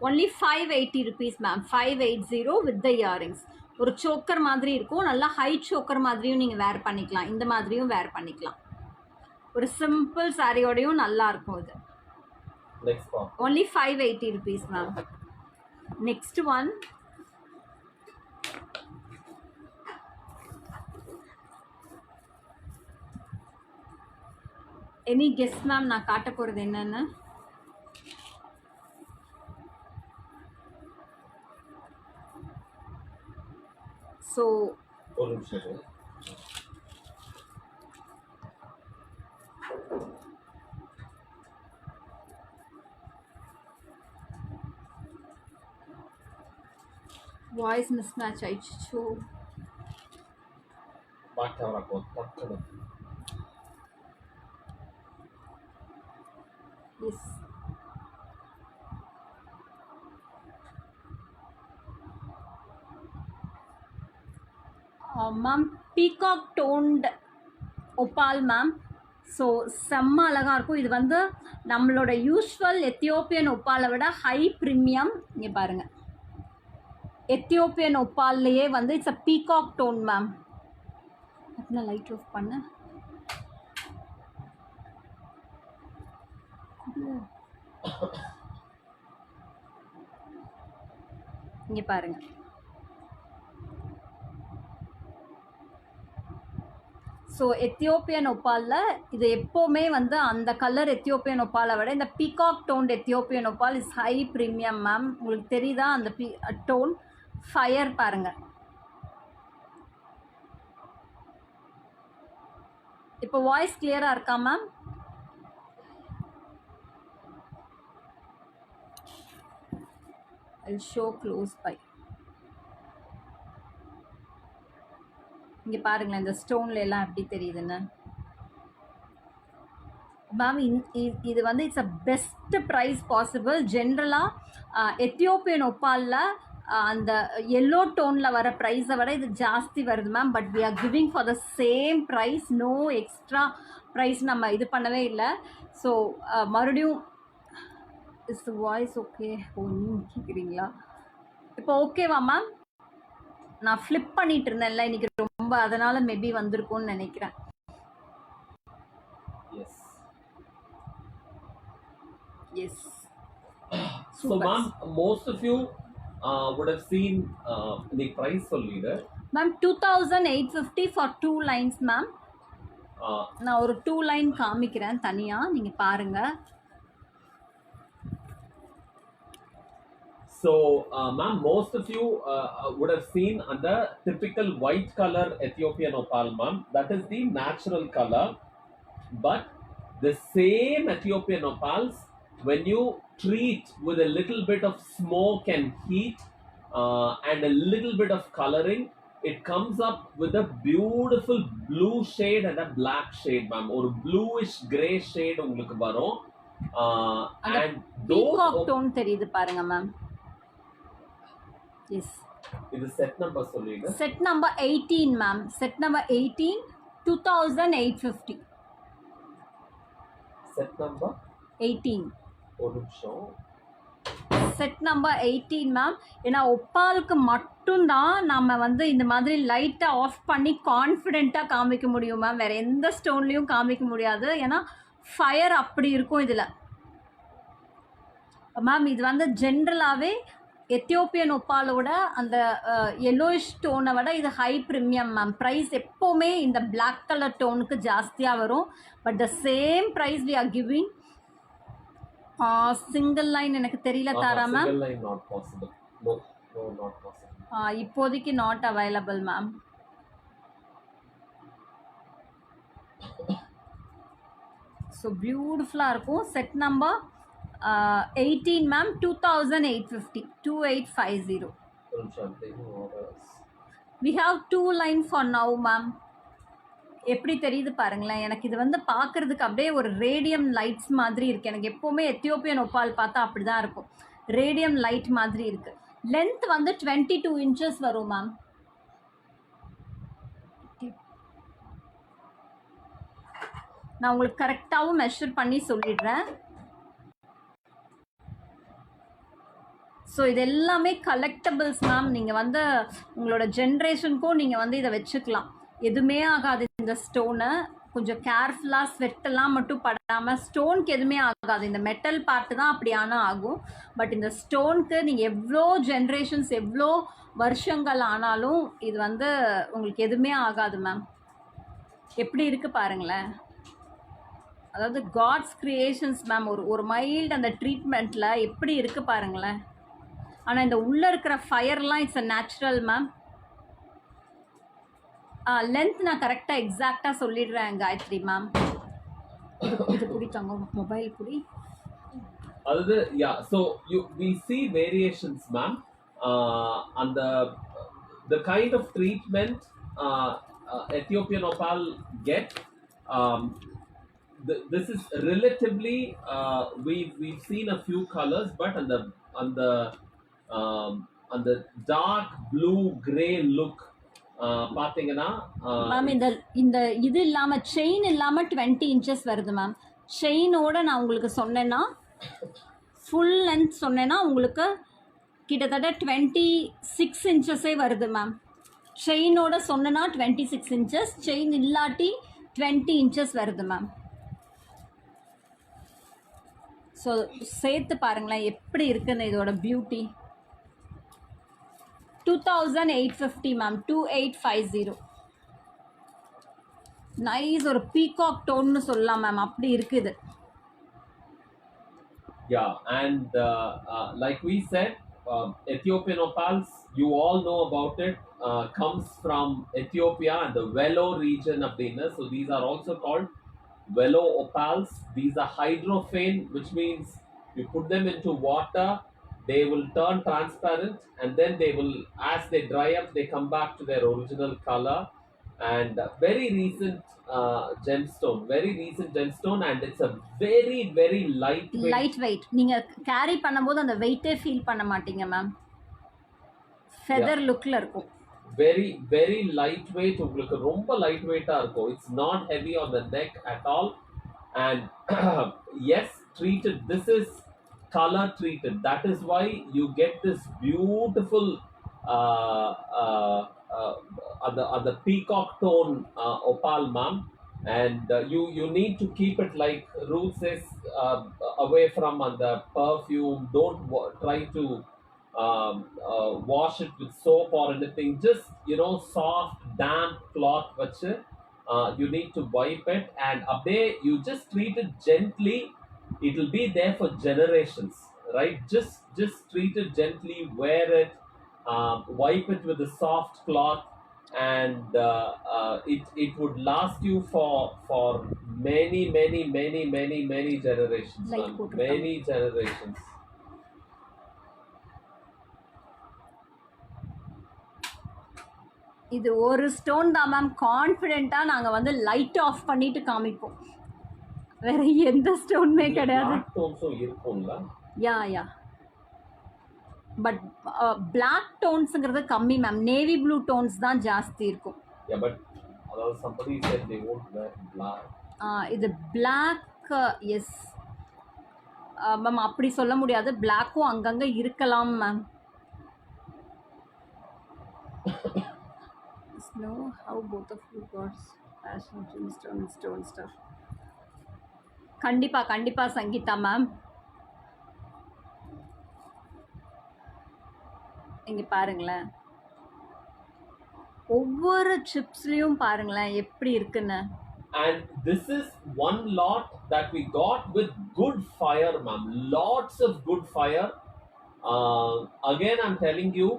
only 580 rupees ma'am. 580 with the earrings. ஒரு சோக்கர் மாதிரி இருக்கும். நல்லா ஹை சோக்கர் மாதிரியும் நீங்கள் வேர் பண்ணிக்கலாம். இந்த மாதிரியும் வேர் பண்ணிக்கலாம். ஒரு சிம்பிள் சாரியோடையும் நல்லா இருக்கும் இது. only 580 rupees ma'am. Next one any guess ma'am நான் காட்ட போகிறது என்னன்னு? ஸோ ஒரு நிமிஷம். வாய்ஸ் மிஸ் மேட்ச் ஆயிடுச்சு. Yes ma'am peacock toned opal ma'am. So செம்ம அழகாக இருக்கும். இது வந்து நம்மளோட யூஸ்வல் எத்தியோப்பியன் ஒப்பாலை விட ஹை ப்ரீமியம். இங்கே பாருங்கள், எத்தியோப்பியன் ஒப்பால்லையே வந்து it's a peacock tone ma'am. அப்படின்னா லைட் ஆஃப் பண்ண இங்கே பாருங்கள். ஸோ எத்தியோப்பியன் ஒப்பாலில் இது எப்போவுமே வந்து அந்த கலர் எத்தியோப்பியன் ஒப்பாலை விட இந்த peacock tone Ethiopian opal is high premium ma'am. உங்களுக்கு தெரியுதா அந்த டோன்? ஃபயர் பாருங்கள். இப்போ வாய்ஸ் கிளியராக இருக்கா ma'am? I'll show close by. இங்கே பாருங்களேன், இந்த ஸ்டோன்ல எல்லாம் எப்படி தெரியுதுன்னு மேம். இது வந்து it's a best price possible. ஜென்ரலாக எத்தியோப்பியன் ஒப்பாலில் அந்த எல்லோ டோனில் வர ப்ரைஸை விட இது ஜாஸ்தி வருது ma'am. But we are giving for the same price, no extra price நம்ம இது பண்ணவே இல்லை. ஸோ மறுபடியும் இஸ் வாய்ஸ் ஓகே? ஓ, நீங்கள் கேட்குறீங்களா? இப்போ ஓகேவா மேம்? நான் ஃப்ளிப் பண்ணிட்டு இருந்தேன்ல இன்னைக்கு ரொம்ப, அதனால மேபி வந்திருக்கும்னு நினைக்கிறேன். Yes. So ma'am, most of you would have seen the price for leader. Ma'am, 2850 for 2 lines ma'am. நான் ஒரு 2 லைன் காமிக்கிறேன் தனியா, நீங்க பாருங்க. So ma'am, most of you would have seen the typical white color Ethiopian opal ma'am. That is the natural color. But the same Ethiopian opals, when you treat with a little bit of smoke and heat and a little bit of coloring, it comes up with a beautiful blue shade and a black shade ma'am. Or bluish gray shade உங்களுக்கு வரும். And those tone தெரியுது பாருங்க ma'am. Yes. இது செட் நம்பர் சொல்லுங்க. Set number 18 ma'am. Set number 18 2850. Set number 18. ஒரு நிமிஷம். Set number 18 ma'am. ஏன்னா ஒப்பாலுக்கு மட்டும்தான் நம்ம வந்து இந்த மாதிரி லைட்டாக ஆஃப் பண்ணி கான்ஃபிடென்ட்டாக காமிக்க முடியும் மேம். வேறு எந்த ஸ்டோன்லேயும் காமிக்க முடியாது, ஏன்னா ஃபயர் அப்படி இருக்கும் இதில் மேம். இது வந்து ஜென்ரலாகவே எத்தியோப்பியன் ஒப்பாலோட அந்த எல்லோயிஷ் டோனை விட இது ஹை ப்ரீமியம் மேம். ப்ரைஸ் எப்போவுமே இந்த பிளாக் கலர் டோனுக்கு ஜாஸ்தியாக வரும். But the same price we are giving. Single line எனக்கு தெரியல தாரா மேம். இப்போதைக்கு நாட் அவைலபிள் மேம். ஸோ பியூட்டிஃபுல்லாக இருக்கும். Set number 18 ma'am. 2850. 2850. We have 2 lines for now ma'am. எப்படி தெரியுது பாருங்களேன். எனக்கு இது வந்து பார்க்குறதுக்கு அப்படியே ஒரு ரேடியம் லைட்ஸ் மாதிரி இருக்குது. எனக்கு எப்போவுமே எத்தியோப்பியன் ஒப்பால் பார்த்தா அப்படி தான் இருக்கும், ரேடியம் லைட் மாதிரி இருக்குது. லென்த் வந்து 22 inches வரும் மேம். நான் உங்களுக்கு கரெக்டாகவும் மெஷர் பண்ணி சொல்லிடுறேன். ஸோ இது எல்லாமே கலெக்டபிள்ஸ் மேம். நீங்கள் வந்து உங்களோட ஜென்ரேஷனுக்கும் நீங்கள் வந்து இதை வச்சுக்கலாம், எதுவுமே ஆகாது இந்த ஸ்டோனை. கொஞ்சம் கேர்ஃபுல்லாக ஸ்வெட்டெல்லாம் மட்டும் படாமல், ஸ்டோனுக்கு எதுவுமே ஆகாது. இந்த மெட்டல் பார்ட்டு தான் அப்படி ஆனால் ஆகும். பட் இந்த ஸ்டோனுக்கு நீங்கள் எவ்வளோ ஜென்ரேஷன்ஸ், எவ்வளோ வருஷங்கள் ஆனாலும் இது வந்து உங்களுக்கு எதுவுமே ஆகாது மேம். எப்படி இருக்குது பாருங்களேன். அதாவது காட்ஸ் கிரியேஷன்ஸ் மேம். ஒரு மைல்டு அந்த ட்ரீட்மெண்ட்டில் எப்படி இருக்குது பாருங்களேன். ஆனால் இந்த உள்ளே இருக்கிற ஃபயர்லாம் it's a natural ma'am. Length நான் கரெக்டாக எக்ஸாக்டாக சொல்லிடுறேன் காயத்ரி மேம். இது பிடித்தாங்க மொபைல் பிடி. அதாவது so we see variations ma'am, and the kind of treatment Ethiopian opal get, um, this is relatively, we've seen a few colors, but on the dark blue gray look பாத்தீங்கன்னா மேம் இந்த இது இல்லாமல் செயின் இல்லாமல் 20 இன்ச்சஸ் வருது மேம். செயினோட நான் உங்களுக்கு சொன்னேன்னா, ஃபுல் லென்த் சொன்னேன்னா உங்களுக்கு கிட்டத்தட்ட 26 இன்ச்சஸே வருது மேம். செயினோட சொன்னேன்னா 26 இன்ச்சஸ், செயின் இல்லாட்டி 20 இன்ச்சஸ் வருது மேம். ஸோ சேர்த்து பாருங்களேன் எப்படி இருக்குன்னு இதோட பியூட்டி. 2850 மேம். 2850. நைஸ். ஒரு பீகாக் டோன்னு சொல்லலாம் மேம். அப்படி இருக்குது. Yeah, and like we said, Ethiopian opals, you all know about it, comes from Ethiopia and the Velo region of the inner. So these are also called Velo opals. These are hydrophane, which means you put them into water, they will turn transparent, and then they will, as they dry up, they come back to their original color. And very recent gemstone, and it's a very light weight. நீங்கள் கேரி பண்ணும்போது அந்த வெயிட்டே ஃபீல் பண்ண மாட்டீங்க மேம். ஃபெதர் லுக்கில் இருக்கும். very lightweight. உங்களுக்கு ரொம்ப lightweight-ஆ இருக்கும். It's not heavy on the neck at all. And yes, treated, this is color treated. That is why you get this beautiful on the peacock tone opal ma'am. And you need to keep it, like Ruth says, away from on the perfume. Don't try to wash it with soap or anything. Just soft damp cloth which you need to wipe it, and up there you just treat it gently. It will be there for generations, right? Just treat it gently, wear it, wipe it with a soft cloth, and it would last you for many generations, many generations. இது ஒரு ஸ்டோன் தான் மேம். கான்ஃபிடென்ட்டாக நாங்கள் வந்து லைட் ஆஃப் பண்ணிட்டு காமிப்போம். வேற எந்த ஸ்டோனுமே கிடையாது. யா பட் பிளாக் டோன்ஸுங்கிறது கம்மி மேம். நேவி ப்ளூ டோன்ஸ் தான் ஜாஸ்தி இருக்கும். இது பிளாக். எஸ் மேம், அப்படி சொல்ல முடியாது. பிளாக்கும் அங்கங்கே இருக்கலாம் ma'am. know how both of you got passion stone stuff. கண்டிப்பா சங்கீதா மேம். இங்க பாருங்களேன், ஒவ்வொரு சிப்ஸ்லயும் பாருங்களேன் எப்படி இருக்குன்னு. And this is one lot that we got with good fire ma'am. Lots of good fire. Again I'm telling you,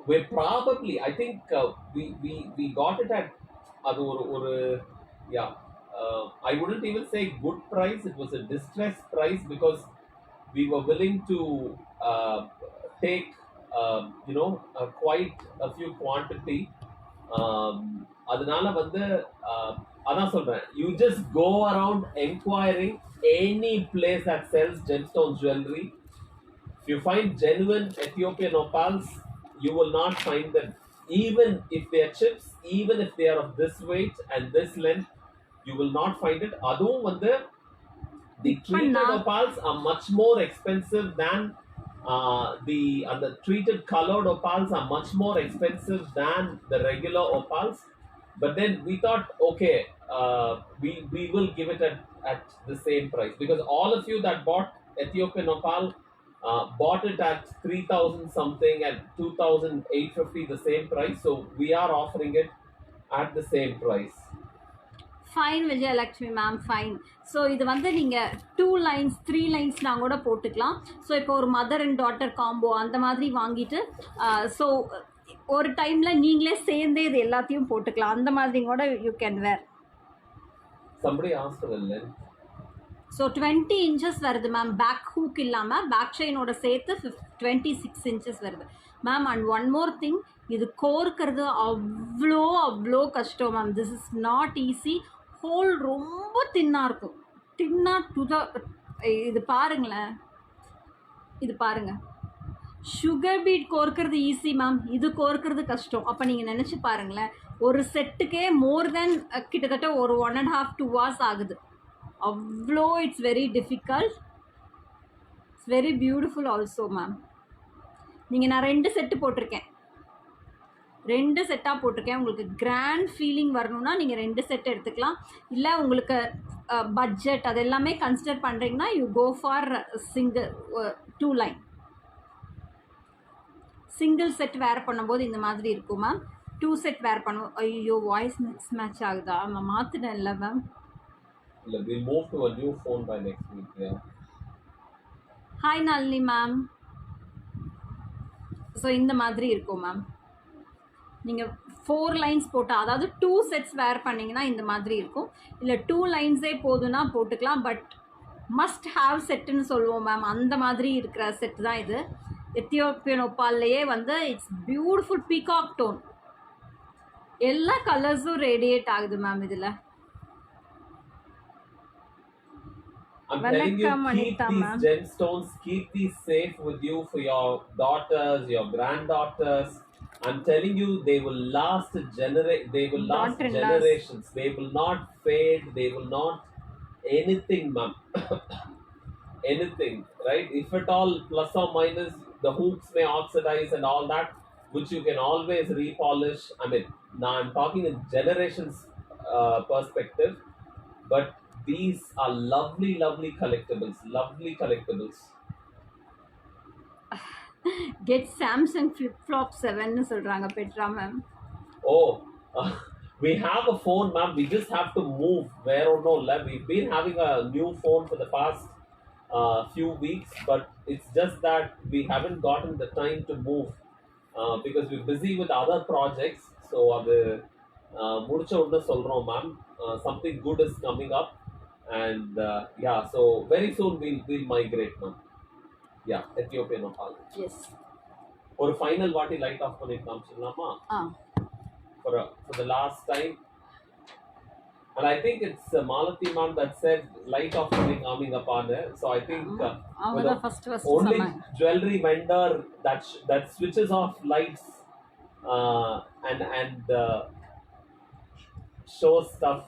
we probably, I think we got it at I wouldn't even say good price. It was a distressed price because we were willing to take quite a few quantity. அதனால வந்து அதான் சொல்றேன், you just go around inquiring any place that sells gemstone jewelry. If you find genuine Ethiopian opals, you will not find them. Even if they are chips, even if they are of this weight and this length, you will not find it. அதுவும் வந்து the treated opals are much more expensive than the treated colored opals are much more expensive than the regular opals. But then we thought, okay, we will give it at the same price, because all of you that bought Ethiopian opal bought it at 3,000 something and 2,850 the same price. So we are offering it at the same price. Fine Vijayalakshmi ma'am, fine. So இது வந்து நீங்கள் 2 lines 3 linesனா கூட போட்டுக்கலாம். ஸோ இப்போ ஒரு மதர் அண்ட் டாட்டர் காம்போ அந்த மாதிரி வாங்கிட்டு ஸோ ஒரு டைமில் நீங்களே சேர்ந்தே இது எல்லாத்தையும் போட்டுக்கலாம். அந்த மாதிரி கூட you can wear. Somebody asked for the length. So 20 inches வருது மேம், பேக் ஹூக் இல்லாமல் பேக் செயினோட சேர்த்து 26 inches வருது ma'am. And one more thing, இது கோர்க்கிறது அவ்வளோ அவ்வளோ கஷ்டம் ma'am. This is not easy. Hole ரொம்ப தின்னாக இருக்கும். தின்னாக இது பாருங்களேன், இது பாருங்கள். சுகர் பீட் கோர்க்கிறது ஈஸி மேம், இது கோர்க்கிறது கஷ்டம். அப்போ நீங்கள் நினச்சி பாருங்களேன், ஒரு செட்டுக்கே மோர் தென் கிட்டத்தட்ட ஒரு 1.5 2 hours ஆகுது. அவ்வளோ it's very difficult. It's very beautiful also ma'am. நீங்கள் நான் 2 செட்டு போட்டிருக்கேன், 2 செட்டாக போட்டிருக்கேன். உங்களுக்கு கிராண்ட் ஃபீலிங் வரணும்னா நீங்கள் 2 செட் எடுத்துக்கலாம். இல்லை உங்களுக்கு பட்ஜெட் அது எல்லாமே கன்சிடர் பண்ணுறீங்கன்னா you go for single 2 line. Single set wear பண்ணும்போது இந்த மாதிரி இருக்கும் மேம். 2 செட் வேர் பண்ணுவோம். ஐயோ வாய்ஸ் மிக்ஸ் மேட்ச் ஆகுதா? நான் மாற்றினேன் இல்லை ma'am. We'll move to a new phone by next week. Yeah. Hi Nalini ma'am. So இந்த மாதிரி இருக்கும் மேம். நீங்கள் 4 lines போட்டால், அதாவது 2 sets வேர் பண்ணிங்கன்னா இந்த மாதிரி இருக்கும். இல்லை 2 linesே போதுன்னா போட்டுக்கலாம். பட் மஸ்ட் ஹாவ் செட்டுன்னு சொல்லுவோம் மேம், அந்த மாதிரி இருக்கிற செட் தான் இது. எத்தியோப்பியன் ஒப்பால்லையே வந்து இட்ஸ் பியூட்டிஃபுல் பீகாக் டோன். எல்லா கலர்ஸும் ரேடியேட் ஆகுது மேம் இதில். I'm telling you, வணக்கம் keep Anitha these ma'am. gemstones, keep these safe with you for your daughters, your granddaughters. I'm telling you, they will last they will last Daughter-in-laws. generations. They will not fade. They will not anything, ma'am. Anything, right? If at all, plus or minus, the hooks may oxidize and all that, which you can always repolish. I mean, now I'm talking in generations perspective, but these are lovely, lovely collectibles. Lovely collectibles. Get Samsung flip flop 7ன்னு சொல்கிறாங்க Petra ma'am. Oh, we have a phone, ma'am. We just have to move. Where or no, we've been having a new phone for the past few weeks, but it's just that we haven't gotten the time to move because we're busy with other projects. So, முடிச்ச உடனே சொல்றோம் ma'am. Something good is coming up, and yeah, so very soon we'll migrate, ma'am. Yeah, Ethiopian opal. Yes. ஒரு ஃபைனல் வாட்டி லைட் ஆஃப் பண்ணி காமிச்சிடலாமா? For the last time. And I think it's Malati ma'am that said light off coming upon her. So I think அவங்க we're தான் the ஃபஸ்ட்டு only சொன்னாங்க. jewelry vendor that switches off lights and shows stuff.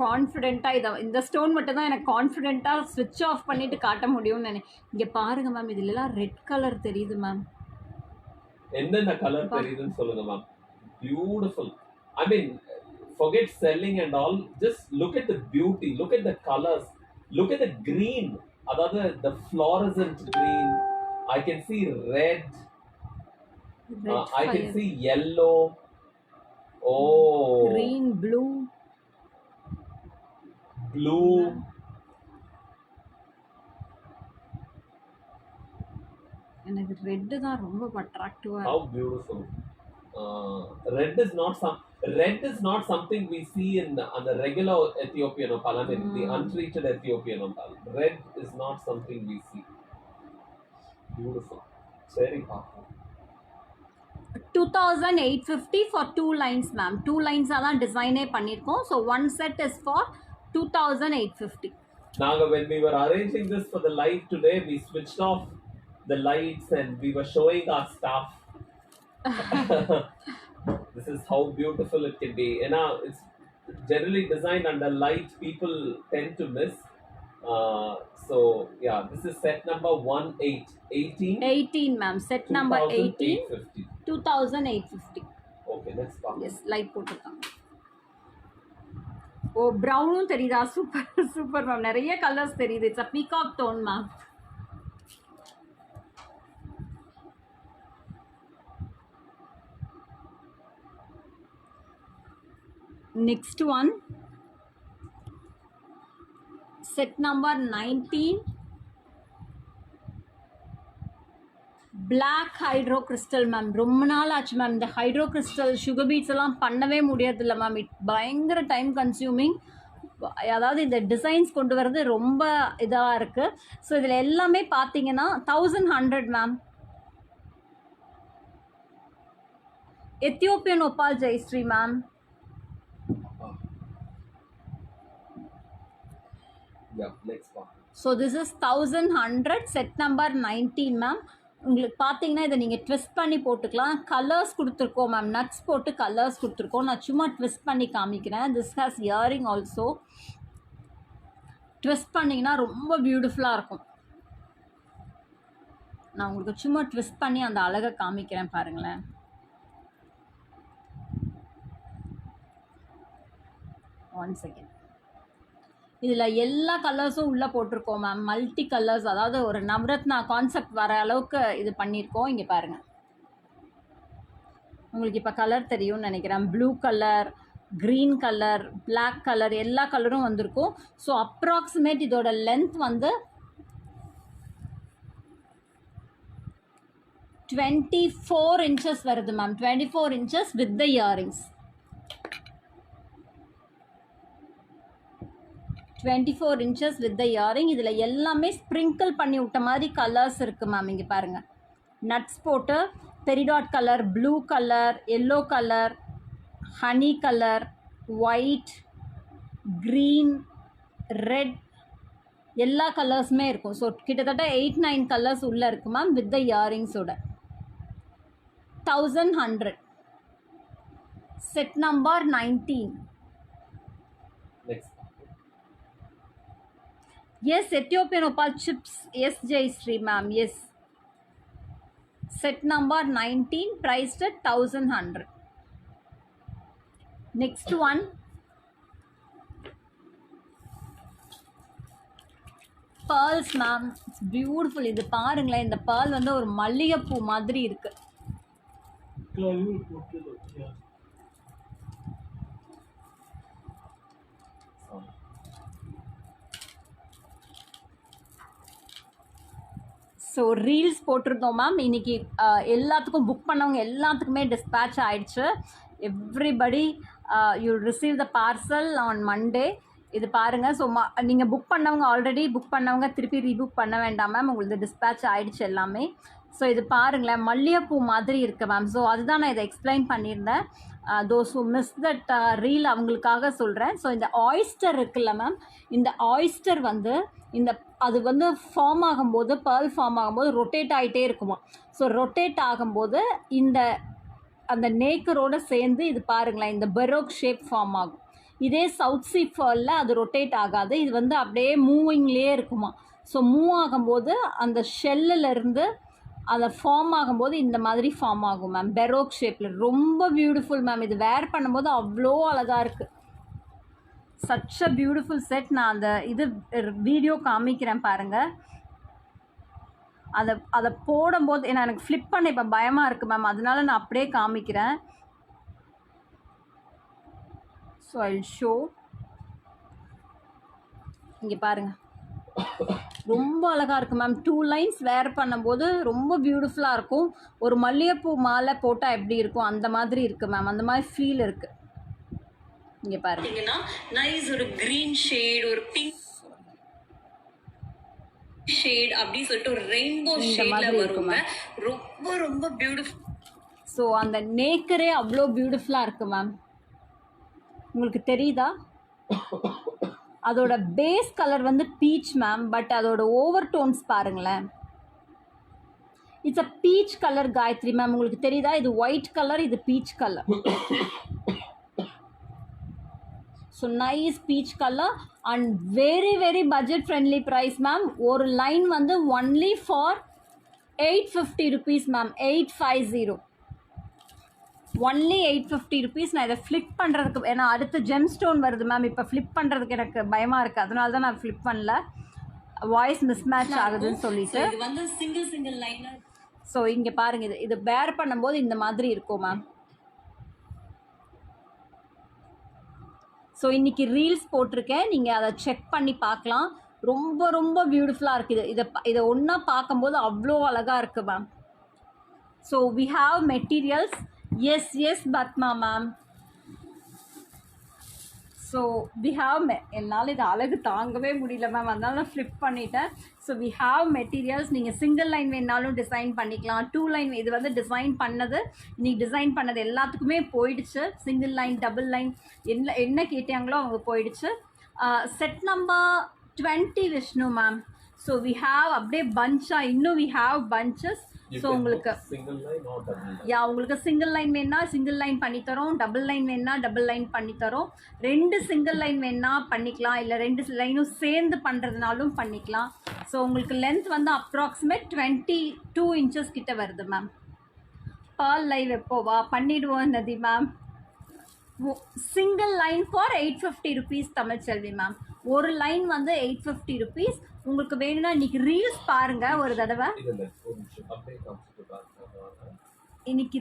கான்ஃபிடென்ட்டாக இந்த ஸ்டோன் மட்டும் தான் எனக்கு கான்ஃபிடென்ட்டாக ஸ்விட்ச் ஆஃப் பண்ணிவிட்டு காட்ட முடியும்னு இங்கே பாருங்கள் மேம், இதுலலாம் ரெட் கலர் தெரியுது மேம். என்னென்ன கலர் தெரியுதுன்னு சொல்லுங்க ma'am. Beautiful. I mean, forget selling and all. Just look at the beauty. Look at the colors. Look at the green. Adada, the fluorescent green. I can see red. I can see yellow. Oh. Green, blue. Blue. எனக்கு ரெட் தான் ரொம்ப அட்ராக்டிவா. How beautiful. Red is not something we see in the regular Ethiopian opal. I mean, the untreated Ethiopian opal. Red is not something we see. Beautiful. Very powerful. 2850 for 2 lines ma'am. 2 lines தான் டிசைனே பண்ணியிருக்கோம். So 1 set is for 2850. Naga, when we were arranging this for the live today, we switched off the lights and we were showing our stuff. This is how beautiful it can be. You know, it's generally designed under light. People tend to miss. So yeah, this is set number 18 ma'am. Set number 18 2850. 2850. Okay, next one. Yes, light போட்டுருக்காங்க. ஓ ப்ரௌனும் தெரியுதா? சூப்பர் சூப்பர் மேம், நிறைய கலர்ஸ் தெரியுது. It's a peacock tone ma'am. Next one set number 19 black hydro crystal ma'am. ரொம்ப நாள் ஆச்சு மேம் இந்த ஹைட்ரோ கிறிஸ்டல் சுகர் பீட்ஸ் எல்லாம் பண்ணவே முடியறதில்ல மேம். பயங்கர டைம் கன்சியூமிங். அதாவது இந்த டிசைன்ஸ் கொண்டு வர்றது ரொம்ப இதாக இருக்குது. ஸோ இதில் எல்லாமே பார்த்தீங்கன்னா 1100 ma'am. Ethiopian opal Jayashree ma'am. So this is 1100 set number 19 ma'am. உங்களுக்கு பார்த்தீங்கன்னா இதை நீங்கள் ட்விஸ்ட் பண்ணி போட்டுக்கலாம். கலர்ஸ் கொடுத்துருக்கோம் மேம், நட்ஸ் போட்டு கலர்ஸ் கொடுத்துருக்கோம். நான் சும்மா ட்விஸ்ட் பண்ணி காமிக்கிறேன். This has earring also. Twist பண்ணிங்கன்னா ரொம்ப பியூட்டிஃபுல்லாக இருக்கும். நான் உங்களுக்கு சும்மா ட்விஸ்ட் பண்ணி அந்த அழகை காமிக்கிறேன் பாருங்களேன். One second. இதில் எல்லா கலர்ஸும் உள்ளே போட்டிருக்கோம் மேம். மல்டி கலர்ஸ், அதாவது ஒரு நவரத்னா கான்செப்ட் வர அளவுக்கு இது பண்ணியிருக்கோம். இங்கே பாருங்கள், உங்களுக்கு இப்போ கலர் தெரியும்னு நினைக்கிறேன். Blue colour, green colour, black colour, எல்லா கலரும் வந்திருக்கும். ஸோ அப்ராக்சிமேட் இதோட லென்த் வந்து 24 inches வருது ma'am. 24 inches with the earrings. 24 inches with the earring. இதில் எல்லாமே ஸ்ப்ரிங்கிள் பண்ணி விட்ட மாதிரி கலர்ஸ் இருக்குது மேம். இங்கே பாருங்கள், நட்ஸ் போட்டு peridot colour, blue colour, yellow colour, honey colour, white, green, red, எல்லா கலர்ஸுமே இருக்கும். ஸோ கிட்டத்தட்ட 8-9 கலர்ஸ் உள்ளே இருக்குது மேம் வித் த இயரிங்ஸோட. 1100 set number 19. Yes, Ethiopian opal chips. Yes, Jayashree ma'am. Yes. Set number 19, priced at 1100. Next one. Pearls ma'am. It's beautiful. இது பாருங்களேன், இந்த pearl வந்து ஒரு மல்லிகைப்பூ மாதிரி இருக்கு. ஸோ ரீல்ஸ் போட்டிருந்தோம் மேம். இன்றைக்கி எல்லாத்துக்கும் புக் பண்ணவங்க எல்லாத்துக்குமே டிஸ்பேட்ச் ஆகிடுச்சு. Everybody you receive the parcel on Monday. இது பாருங்கள். ஸோ நீங்கள் புக் பண்ணவங்க, ஆல்ரெடி புக் பண்ணவங்க திருப்பி ரீபுக் பண்ண வேண்டாம் மேம். உங்களுக்கு டிஸ்பேட்ச் ஆகிடுச்சு எல்லாமே. ஸோ இது பாருங்களேன், மல்லிகைப்பூ மாதிரி இருக்குது மேம். ஸோ அதுதான் நான் இதை எக்ஸ்பிளைன் பண்ணியிருந்தேன். Those who miss that reel அவங்களுக்காக சொல்கிறேன். ஸோ இந்த ஆயிஸ்டர் இருக்குல்ல மேம், இந்த ஆயிஸ்டர் வந்து அது வந்து ஃபார்ம் ஆகும்போது, பேர்ல் ஃபார்ம் ஆகும்போது ரொட்டேட் ஆகிட்டே இருக்குமா. ஸோ ரொட்டேட் ஆகும்போது அந்த நேக்கரோடு சேர்ந்து இது பாருங்களேன், இந்த பெரோக் ஷேப் ஃபார்ம் ஆகும். இதே சவுத் சீ பேர்லில் அது ரொட்டேட் ஆகாது. இது வந்து அப்படியே மூவிங்லேயே இருக்குமா. ஸோ மூவ் ஆகும்போது அந்த ஷெல்லிருந்து அதை ஃபார்ம் ஆகும்போது இந்த மாதிரி ஃபார்ம் ஆகும் மேம், பெரோக் ஷேப்பில். ரொம்ப பியூட்டிஃபுல் மேம். இது வேர் பண்ணும்போது அவ்வளோ அழகாக இருக்குது. Such a beautiful set. நான் அந்த வீடியோ காமிக்கிறேன் பாருங்கள். அதை போடும்போது எனக்கு ஃப்ளிப் பண்ண இப்போ பயமாக இருக்குது மேம், அதனால நான் அப்படியே காமிக்கிறேன். So I will show. இங்கே பாருங்கள், ரொம்ப அழகாக இருக்குது மேம். 2 லைன்ஸ் வேர் பண்ணும்போது ரொம்ப பியூட்டிஃபுல்லாக இருக்கும். ஒரு மல்லிகைப்பூ மாலை போட்டால் எப்படி இருக்கும் அந்த மாதிரி இருக்குது மேம். அந்த மாதிரி ஃபீல் இருக்குது. இங்கே பாருங்கன்னா நைஸ் ஒரு க்ரீன் ஷேட், ஒரு பிங்க் ஷேட் அப்படி சொல்லிட்டு ஒரு ரெயின்போ ஷேட்ல வருங்க. ரொம்ப ரொம்ப பியூட்டிஃபுல். ஸோ அந்த நேக்கரே அவ்வளோ பியூட்டிஃபுல்லாக இருக்குது மேம். உங்களுக்கு தெரியுதா? அதோட பேஸ் கலர் வந்து பீச் மேம். பட் அதோட ஓவர் டோன்ஸ் பாருங்களேன், it's a peach colour Gayathri ma'am. உங்களுக்கு தெரியுதா? இது ஒயிட் கலர், இது peach colour. So nice peach colour and very very budget friendly price ma'am. ஒரு லைன் வந்து only for 850 rupees ma'am. 850. Only 850 rupees. நான் இதை ஃப்ளிப் பண்ணுறதுக்கு, ஏன்னா அடுத்து ஜெம் ஸ்டோன் வருது மேம், இப்போ ஃப்ளிப் பண்ணுறதுக்கு எனக்கு பயமாக இருக்குது, அதனால தான் நான் ஃப்ளிப் பண்ணல, வாய்ஸ் மிஸ்மேட்ச் ஆகுதுன்னு சொல்லிட்டு. இது வந்து சிங்கிள் லைனர். ஸோ இங்கே பாருங்கள், இது பேர் பண்ணும்போது இந்த மாதிரி இருக்கும் மேம். ஸோ இன்றைக்கி ரீல்ஸ் போட்டிருக்கேன், நீங்கள் அதை செக் பண்ணி பார்க்கலாம். ரொம்ப ரொம்ப பியூட்டிஃபுல்லாக இருக்குது. இதை ஒன்றா பார்க்கும்போது அவ்வளோ அழகாக இருக்குது ma'am. So we have materials. Yes Padma ma'am. So we have என்னால் இது அழகு தாங்கவே முடியல மேம், அதனால நான் ஃப்ளிப் பண்ணிட்டேன். So we have materials. நீங்கள் சிங்கிள் லைன் வேணாலும் டிசைன் பண்ணிக்கலாம், 2 லைன். இது வந்து டிசைன் பண்ணது, இன்னைக்கு டிசைன் பண்ணது எல்லாத்துக்குமே போயிடுச்சு. சிங்கிள் லைன், டபுள் லைன், என்ன கேட்டாங்களோ அவங்க போயிடுச்சு. Set number 20 Vishnu ma'am. So we have அப்படியே பஞ்சாக, இன்னும் வி ஹாவ் பஞ்சஸ். ஸோ உங்களுக்கு உங்களுக்கு சிங்கிள் லைன் வேணா சிங்கிள் லைன் பண்ணித்தரோம், டபுள் லைன் வேணா டபுள் லைன் பண்ணித்தரோம், 2 சிங்கிள் லைன் வேணா பண்ணிக்கலாம், இல்லை 2 லைனும் சேர்ந்து பண்ணுறதுனாலும் பண்ணிக்கலாம். ஸோ உங்களுக்கு லென்த் வந்து அப்ராக்சிமேட் 22 இன்ச்சஸ் கிட்ட வருது மேம். பால் லைவ் எப்போவா பண்ணிடுவோம் நதி ma'am. Single line for 850 rupees Tamilselvi ma'am. ஒரு லைன் வந்து 850 ருபீஸ். உங்களுக்கு வேணும்னா இன்னைக்கு ரீல்ஸ் பாருங்க ஒரு தடவை. இன்னைக்கு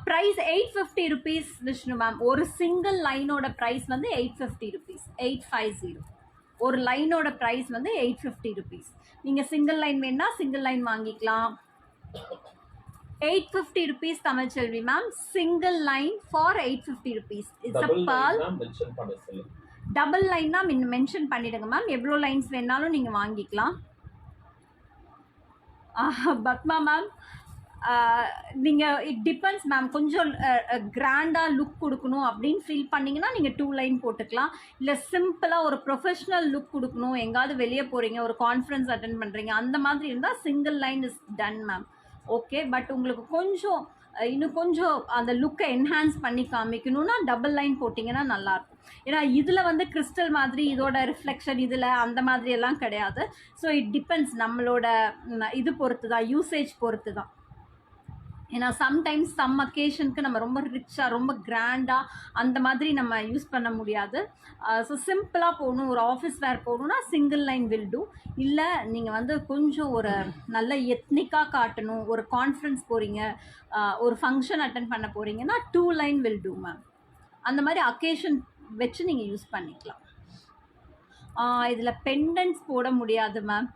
ப்ரைஸ் 850 ருபீஸ் விஷ்ணு மேம். ஒரு சிங்கிள் லைனோட ப்ரைஸ் வந்து 850 ருபீஸ், 850. ஒரு லைனோட ப்ரைஸ் வந்து 850 ருபீஸ். நீங்கள் சிங்கிள் லைன் வேணுன்னா சிங்கிள் லைன் வாங்கிக்கலாம். 850 rupees Tamilselvi ma'am. Single line for 850 rupees. It's a ball. Double லைன்னா மென்ஷன் பண்ணிடுங்க மேம், எவ்வளோ லைன்ஸ் வேணாலும் நீங்கள் வாங்கிக்கலாம். பத்மா மேம், நீங்கள் இட் டிபெண்ட்ஸ் மேம். கொஞ்சம் கிராண்டாக லுக் கொடுக்கணும் அப்படின்னு ஃபீல் பண்ணிங்கன்னா நீங்கள் 2 லைன் போட்டுக்கலாம். இல்லை சிம்பிளாக ஒரு ப்ரொஃபஷ்னல் லுக் கொடுக்கணும், எங்காவது வெளியே போகிறீங்க, ஒரு கான்ஃபரன்ஸ் அட்டென்ட் பண்ணுறீங்க, அந்த மாதிரி இருந்தால் single line is done ma'am. Okay, but உங்களுக்கு கொஞ்சம் இன்னும் கொஞ்சம் அந்த லுக்கை என்ஹான்ஸ் பண்ணி காமிக்கணும்னா டபுள் லைன் போட்டிங்கன்னா நல்லாயிருக்கும். ஏன்னா இதில் வந்து கிறிஸ்டல் மாதிரி இதோட ரிஃப்ளெக்ஷன் இதில் அந்த மாதிரி எல்லாம் கிடையாது. ஸோ இட் டிபெண்ட்ஸ், நம்மளோட இது பொறுத்து தான், யூசேஜ் பொறுத்து தான். ஏன்னா சம்டைம்ஸ் சம் அக்கேஷனுக்கு நம்ம ரொம்ப ரிச்சாக ரொம்ப கிராண்டாக அந்த மாதிரி நம்ம யூஸ் பண்ண முடியாது. ஸோ சிம்பிளாக போகணும், ஒரு ஆஃபீஸ் வேர் போகணுன்னா சிங்கிள் லைன் வில் டூ. இல்லை நீங்கள் வந்து கொஞ்சம் ஒரு நல்ல எத்னிக்காக காட்டணும், ஒரு கான்ஃபரன்ஸ் போகிறீங்க, ஒரு ஃபங்க்ஷன் அட்டன் பண்ண போகிறீங்கன்னா 2 லைன் வில் டூ மேம். அந்த மாதிரி அக்கேஷன் வச்சு நீங்கள் யூஸ் பண்ணிக்கலாம். இதில் பெண்டன்ஸ் போட முடியாது மேம்,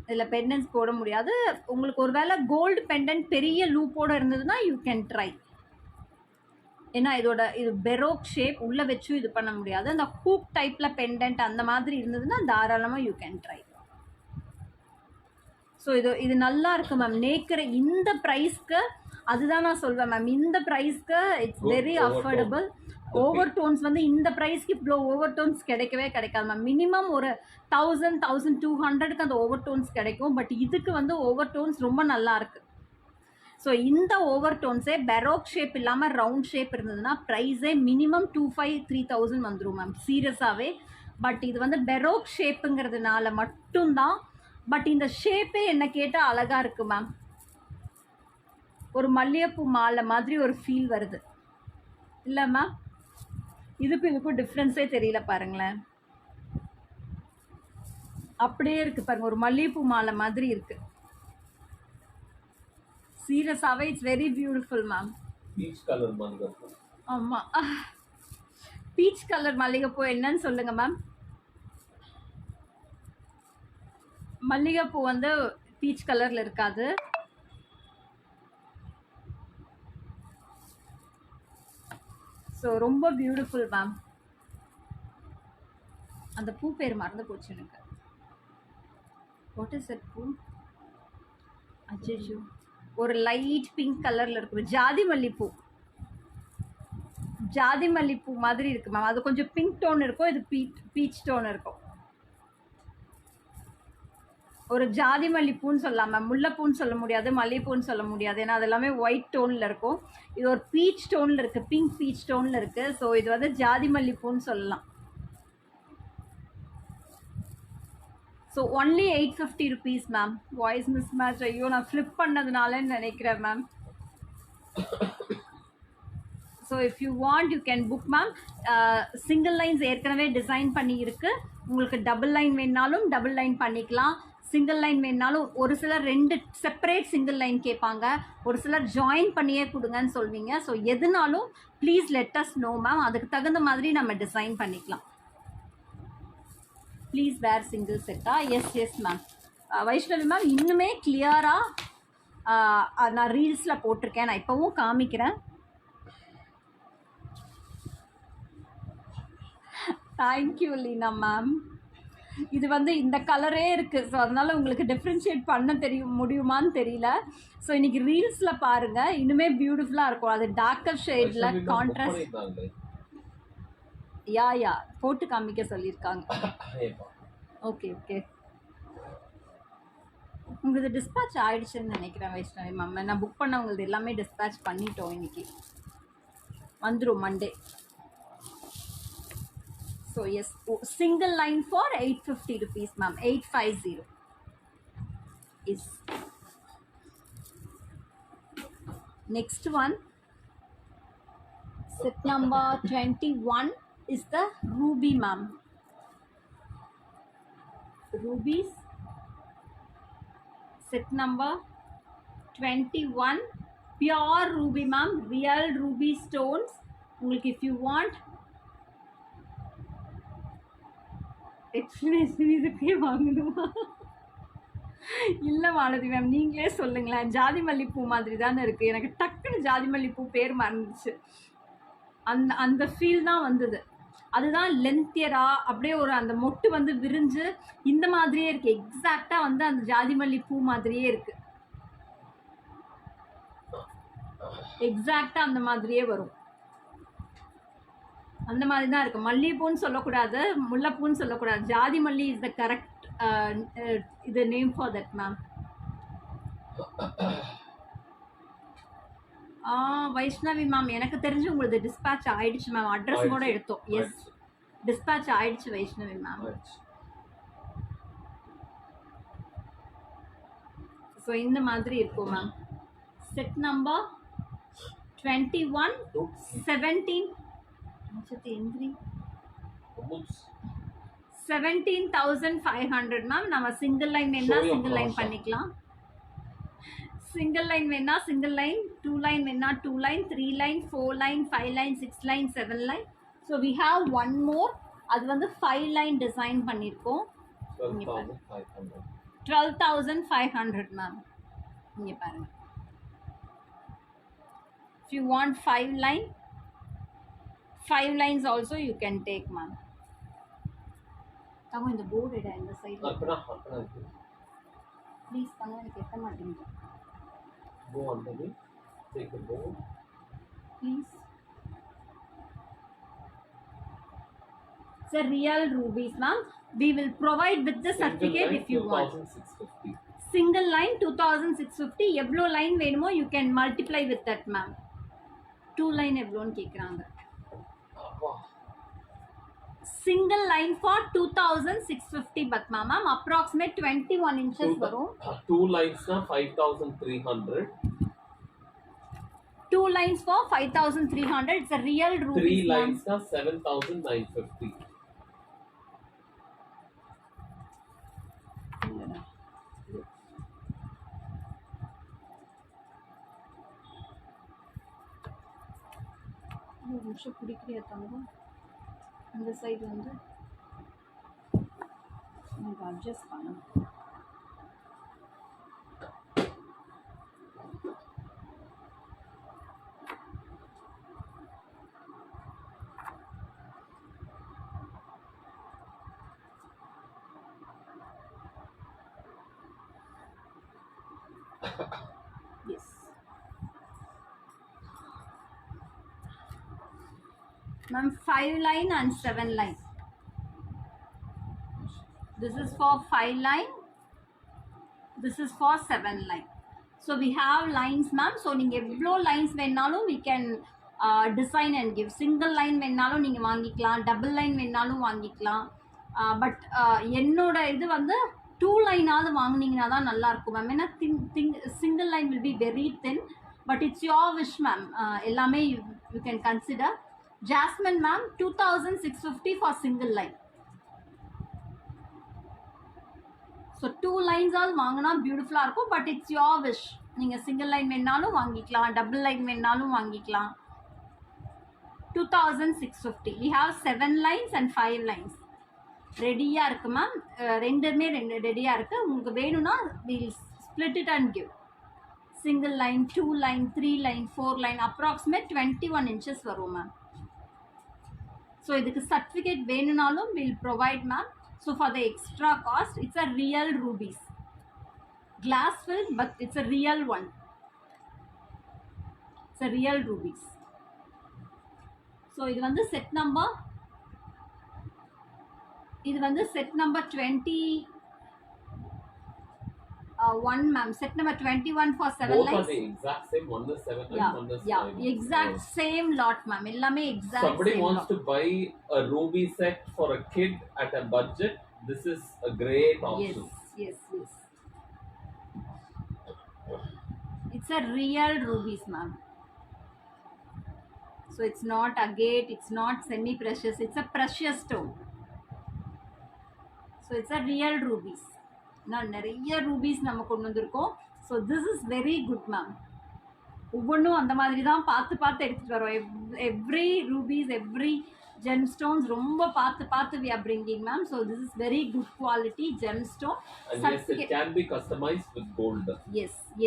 இதில் பெண்டன்ஸ் போட முடியாது. உங்களுக்கு ஒரு வேளை கோல்டு பெண்டன்ட் பெரிய லூப்போடு இருந்ததுன்னா யூ கேன் ட்ரை. ஏன்னா இது பெரோக் ஷேப், உள்ளே வச்சும் இது பண்ண முடியாது. அந்த ஹூக் டைப்பில் பெண்டன்ட் அந்த மாதிரி இருந்ததுன்னா தாராளமாக யூ கேன் ட்ரை. ஸோ இது நல்லா இருக்குது மேம். நேக்கிற இந்த ப்ரைஸ்க்கு அதுதான் நான் சொல்வேன் மேம், இந்த ப்ரைஸ்க்கு it's very affordable. Over tones வந்து இந்த ப்ரைஸ்க்கு இவ்வளோ ஓவர் டோன்ஸ் கிடைக்கவே கிடைக்காது மேம். மினிமம் ஒரு 1000-1200க்கு அந்த ஓவர் டோன்ஸ் கிடைக்கும். பட் இதுக்கு வந்து ஓவர் டோன்ஸ் ரொம்ப நல்லா இருக்குது. ஸோ இந்த ஓவர் டோன்ஸே பெரோக் ஷேப் இல்லாமல் ரவுண்ட் ஷேப் இருந்ததுன்னா ப்ரைஸே மினிமம் 2500-3000 வந்துடும் மேம், சீரியஸாகவே. பட் இது வந்து பெரோக் ஷேப்புங்கிறதுனால மட்டும்தான். பட் இந்த ஷேப்பே என்ன கேட்டால் அழகாக இருக்குது மேம். ஒரு மல்லிகைப்பூ மாலை மாதிரி ஒரு ஃபீல் வருது இல்லை மேம்? இதுக்கும் டிஃப்ரென்ஸே தெரியல பாருங்களேன், அப்படியே இருக்குது பாருங்கள், ஒரு மல்லிகைப்பூ மாலை மாதிரி இருக்குது. சீரியஸாகவே it's very beautiful ma'am. Peach colour மல்லிகைப்பூ. ஆமாம், பீச் கலர் மல்லிகைப்பூ என்னன்னு சொல்லுங்கள் மேம். மல்லிகைப்பூ வந்து பீச் கலரில் இருக்காது. ஸோ ரொம்ப பியூட்டிஃபுல் மேம். அந்த பூ பேர் மறந்து போச்சு எனக்கு. வாட் இஸ் தட் பூ? அச்சோ, ஒரு லைட் பிங்க் கலரில் இருக்கும், ஜாதி மல்லிப்பூ. ஜாதி மல்லிப்பூ மாதிரி இருக்கு மேம். அது கொஞ்சம் பிங்க் டோன் இருக்கும், இது பீச் டோன் இருக்கும். ஒரு ஜாதி மல்லிப்பூன்னு சொல்லலாம் மேம், முல்லைப்பூன்னு சொல்ல முடியாது, மல்லிகைப்பூன்னு சொல்ல முடியாது, ஏன்னா அது எல்லாமே ஒயிட் டோனில் இருக்கும். இது ஒரு பீச் டோனில் இருக்குது, பிங்க் பீச் டோனில் இருக்குது. ஸோ இது வந்து ஜாதி மல்லிப்பூன்னு சொல்லலாம். So only 850 rupees ma'am. Voice miss match, ஐயோ நான் ஃப்ளிப் பண்ணதுனாலன்னு நினைக்கிறேன் ma'am. So if you want you can book ma'am. Single lines ஏற்கனவே டிசைன் பண்ணி இருக்கு. உங்களுக்கு டபுள் லைன் வேணாலும் டபுள் லைன் பண்ணிக்கலாம். சிங்கிள் லைன் வேணாலும் ஒரு சிலர் 2 செப்பரேட் சிங்கிள் லைன் கேட்பாங்க, ஒரு சிலர் ஜாயின் பண்ணியே கொடுங்கன்னு சொல்வீங்க. ஸோ எதுனாலும் please let us know ma'am. அதுக்கு தகுந்த மாதிரி நம்ம டிசைன் பண்ணிக்கலாம். ப்ளீஸ் வேர் சிங்கிள் செட்டா? Yes ma'am. வைஷ்ணவி மேம் இன்னுமே கிளியராக நான் ரீல்ஸில் போட்டிருக்கேன். நான் இப்போவும் காமிக்கிறேன். Thank you Leena ma'am. இது வந்து இந்த கலரே இருக்குது. ஸோ அதனால் உங்களுக்கு டிஃப்ரென்ஷியேட் பண்ண முடியுமான்னு தெரியல. ஸோ இன்றைக்கி ரீல்ஸில் பாருங்கள், இன்னுமே பியூட்டிஃபுல்லாக இருக்கும். அது டார்க்கர் ஷேடில் கான்ட்ராஸ்ட். யா போட்டு காமிக்க சொல்லியிருக்காங்க. ஓகே உங்களுக்கு டிஸ்பேட்ச் ஆகிடுச்சுன்னு நினைக்கிறேன் வைஷ்ணவி மேம். நான் புக் பண்ண உங்களுக்கு எல்லாமே டிஸ்பேட்ச் பண்ணிட்டோம். இன்றைக்கி வந்துடும் Monday. So yes, single line for 850 rupees ma'am. 850 is next one. Set number 21 is the ruby ma'am. Rubies. Set number 21, pure ruby ma'am, real ruby stones. உங்களுக்கு if you want எக்ஸ்பிளேஷன் இதுக்கே வாங்கணுமா? இல்லை மாலதி மேம், நீங்களே சொல்லுங்களேன். ஜாதி மல்லிப்பூ மாதிரி தானே இருக்குது. எனக்கு டக்குன்னு ஜாதி மல்லிப்பூ பேர் மறந்துச்சு. அந்த ஃபீல் தான் வந்தது. அதுதான் லென்த்தியராக அப்படியே ஒரு அந்த மொட்டு வந்து விரிஞ்சு இந்த மாதிரியே இருக்குது. எக்ஸாக்டாக வந்து அந்த ஜாதி மல்லிப்பூ மாதிரியே இருக்குது. எக்ஸாக்டாக அந்த மாதிரியே வரும். அந்த மாதிரி தான் இருக்குது. மல்லிகைப்பூன்னு சொல்லக்கூடாது, முல்லைப்பூன்னு சொல்லக்கூடாது. ஜாதி மல்லி இஸ் த கரெக்ட் இது name for that ma'am. Vaishnavi ma'am எனக்கு தெரிஞ்சு உங்களுக்கு டிஸ்பேட்ச் ஆயிடுச்சு மேம். அட்ரஸ் கூட எடுத்தோம். எஸ், டிஸ்பேட்ச் ஆயிடுச்சு வைஷ்ணவி மேம். ஸோ இந்த மாதிரி இருக்கும் மேம். Set number 21 17 17,500 ma'am. நம்ம சிங்கிள் லைன் வேணா சிங்கிள் லைன் பண்ணிக்கலாம். சிங்கிள் லைன் வேணா சிங்கிள் லைன், 2 லைன் வேணா 2 line, 3 line, 4 line, 5 line, 6 line, 7 line. So we have one more. அது வந்து 5 லைன் டிசைன் பண்ணியிருக்கோம். 12,500 மேம். இங்கே பாருங்க. If you want 5 lines also you can take ma'am. தங்க இந்த போர்டு எடு இந்த சைடுல. அப்பனா ப்ளீஸ் தங்க, எனக்கு எட்ட மாட்டேங்குது. Go on baby, take the board please. It's a real rubies ma'am. We will provide with the certificate if you want. 2650. Single line 2650. எவ்வளோ லைன் வேணுமோ you can multiply with that ma'am. 2 line எவ்வளோன்னு கேட்குறாங்க. Single line for 2,650 but ma'am, approximate 21 inches வரும். 2 lines na 5,300. 2 lines for 5,300. It's a real ruby. 3 lines na 7,950. ஒரு நிமிஷம் பிடிக்கிறியா தங்கம்? இந்த சைடு வந்து எனக்கு அட்ஜஸ்ட் பண்ணணும். Yes Ma'am, 5 line and 7 line. This is for 5 line. This is for 7 line. So we have lines, ma'am. So நீங்க எவ்வளோ lines வேணாலும் we can design and give. Single line வேணாலும் நீங்க வாங்கிக்கலாம், double line வேணாலும் வாங்கிக்கலாம். பட் என்னோட இது வந்து 2 லைனாவது வாங்கினீங்கன்னா தான் நல்லா இருக்கும் மேம். ஏன்னா single line will be very thin. But it's your wish ma'am. எல்லாமே you can consider. Jasmine ma'am 2650 for single line. So 2 லைன்ஸாவது வாங்கினா பியூட்டிஃபுல்லாக இருக்கும். But it's your wish. நீங்கள் சிங்கிள் லைன் வேணாலும் வாங்கிக்கலாம், டபுள் லைன் வேணாலும் வாங்கிக்கலாம். 2650. we have 7 lines and 5 lines ரெடியாக இருக்குது மேம். ரெண்டுமே ரெடியாக இருக்குது. உங்களுக்கு வேணும்னா we'll split it and give. Single line, 2 line, 3 line, 4 line, approximate 21 inches வரும் மேம். ஸோ இதுக்கு சர்டிஃபிகேட் வேணும்னாலும் we'll provide ma'am. So for the extra cost, it's a real rupees. glass filled, but it's a real one. It's a real rubies. So இது வந்து set number 21 ma'am. Set number 21 for 7 Both are lines. the exact same. One is 7 and one is 5. exact same lot ma'am. எல்லாமே exact Somebody same wants lot. to buy a ruby set for a kid at a budget. This is a great option. Yes. It's a real rubies ma'am. So it's not agate, it's not semi precious, it's a precious stone. So it's a real rubies. நான் நிறைய ரூபீஸ் நம்ம கொண்டு வந்திருக்கோம். So this is very good ma'am. ஒவ்வொன்றும் அந்த மாதிரி தான் பார்த்து எடுத்துகிட்டு வரோம். Every rubies, every gem stones ரொம்ப பார்த்து we are bringing ma'am. So this is very good quality gem stone. And yes, it can be customized with gold.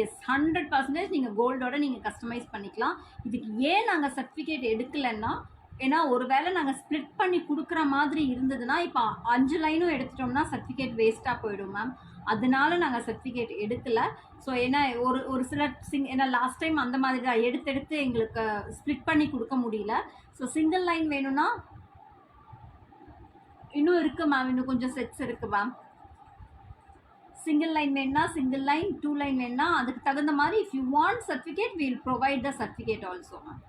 Yes 100% நீங்கள் கோல்டோட நீங்கள் கஸ்டமைஸ் பண்ணிக்கலாம். இதுக்கு ஏன் நாங்கள் சர்டிஃபிகேட் எடுக்கலைன்னா, ஏன்னா ஒரு வேளை நாங்கள் ஸ்ப்ளிட் பண்ணி கொடுக்குற மாதிரி இருந்ததுன்னா, இப்போ 5 லைனும் எடுத்துட்டோம்னா சர்டிஃபிகேட் வேஸ்ட்டாக போயிடும் மேம். அதனால நாங்கள் சர்டிஃபிகேட் எடுக்கலை. ஸோ ஏன்னா ஒரு சிலர் ஏன்னா லாஸ்ட் டைம் அந்த மாதிரி தான் எடுத்து எங்களுக்கு ஸ்ப்ளிட் பண்ணி கொடுக்க முடியல. ஸோ சிங்கிள் லைன் வேணும்னா இன்னும் இருக்குது மேம். இன்னும் கொஞ்சம் செட்ஸ் இருக்குது மேம். சிங்கிள் லைன் வேணுன்னா சிங்கிள் லைன், 2 லைன் வேணுன்னா அதுக்கு தகுந்த மாதிரி if you want certificate we'll provide the certificate also ma'am.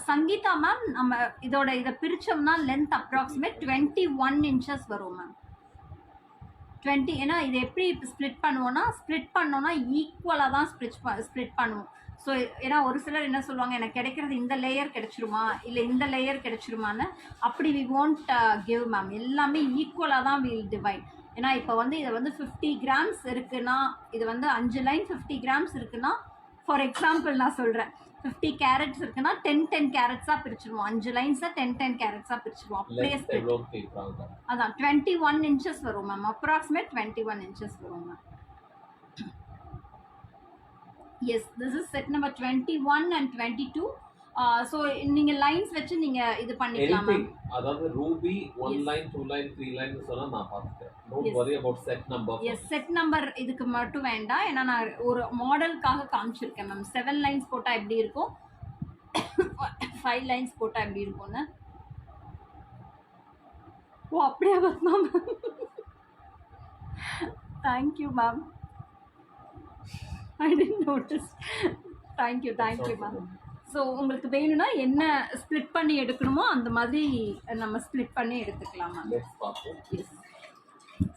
Sangeetha ma'am, நம்ம இதை பிரித்தோம்னா லென்த் அப்ராக்சிமேட் 21 inches வரும் மேம். 20. ஏன்னா இது எப்படி ஸ்ப்ளிட் பண்ணோன்னா ஈக்குவலாக தான் ஸ்ப்ளிட் பண்ணுவோம். ஸோ ஏன்னா ஒரு சிலர் என்ன சொல்லுவாங்க, எனக்கு கிடைக்கிறது இந்த லேயர் கிடைச்சிருமா இல்லை இந்த லேயர் கிடைச்சிருமான்னு. அப்படி we won't give மேம். எல்லாமே ஈக்குவலாக தான் we'll divide. ஏன்னா இப்போ வந்து இதை வந்து 50 grams இருக்குன்னா, இது வந்து 5 லைன் 50 grams இருக்குன்னா, ஃபார் எக்ஸாம்பிள் நான் சொல்கிறேன், 50 carats இருக்குன்னா 10 carats பிரிச்சிருவோம். 5 லைன்ஸை 10 carats பிரிச்சிருவோம். அப்படியே அதான் 21 inches வரும் மேம். அப்ராக்சிமேட் 21 inches வரும் ma'am. Yes, this is set number 21 and 22. ஸோ நீங்கள் லைன்ஸ் வச்சு நீங்கள் இது பண்ணிக்கலாம் மேம். அதாவது ரூபி 1 லைன் 2 லைன் 3 லைன் சொன்னா நான் பார்த்துக்கிறேன். Don't worry about set number. Yes, set number இதுக்கு மட்டும் வேண்டாம். ஏன்னா நான் ஒரு மாடலுக்காக காமிச்சிருக்கேன் மேம். 7 லைன்ஸ் போட்டால் எப்படி இருக்கும், 5 லைன்ஸ் போட்டால் எப்படி இருக்கும்னு. ஓ அப்படியே ma'am. Thank you ma'am. I didn't notice. Thank you ma'am. So உங்களுக்கு வேணும்னா என்ன ஸ்ப்ளிட் பண்ணி எடுக்கணுமோ அந்த மாதிரி நம்ம ஸ்ப்ளிட் பண்ணி எடுத்துக்கலாம் ma'am. Yes.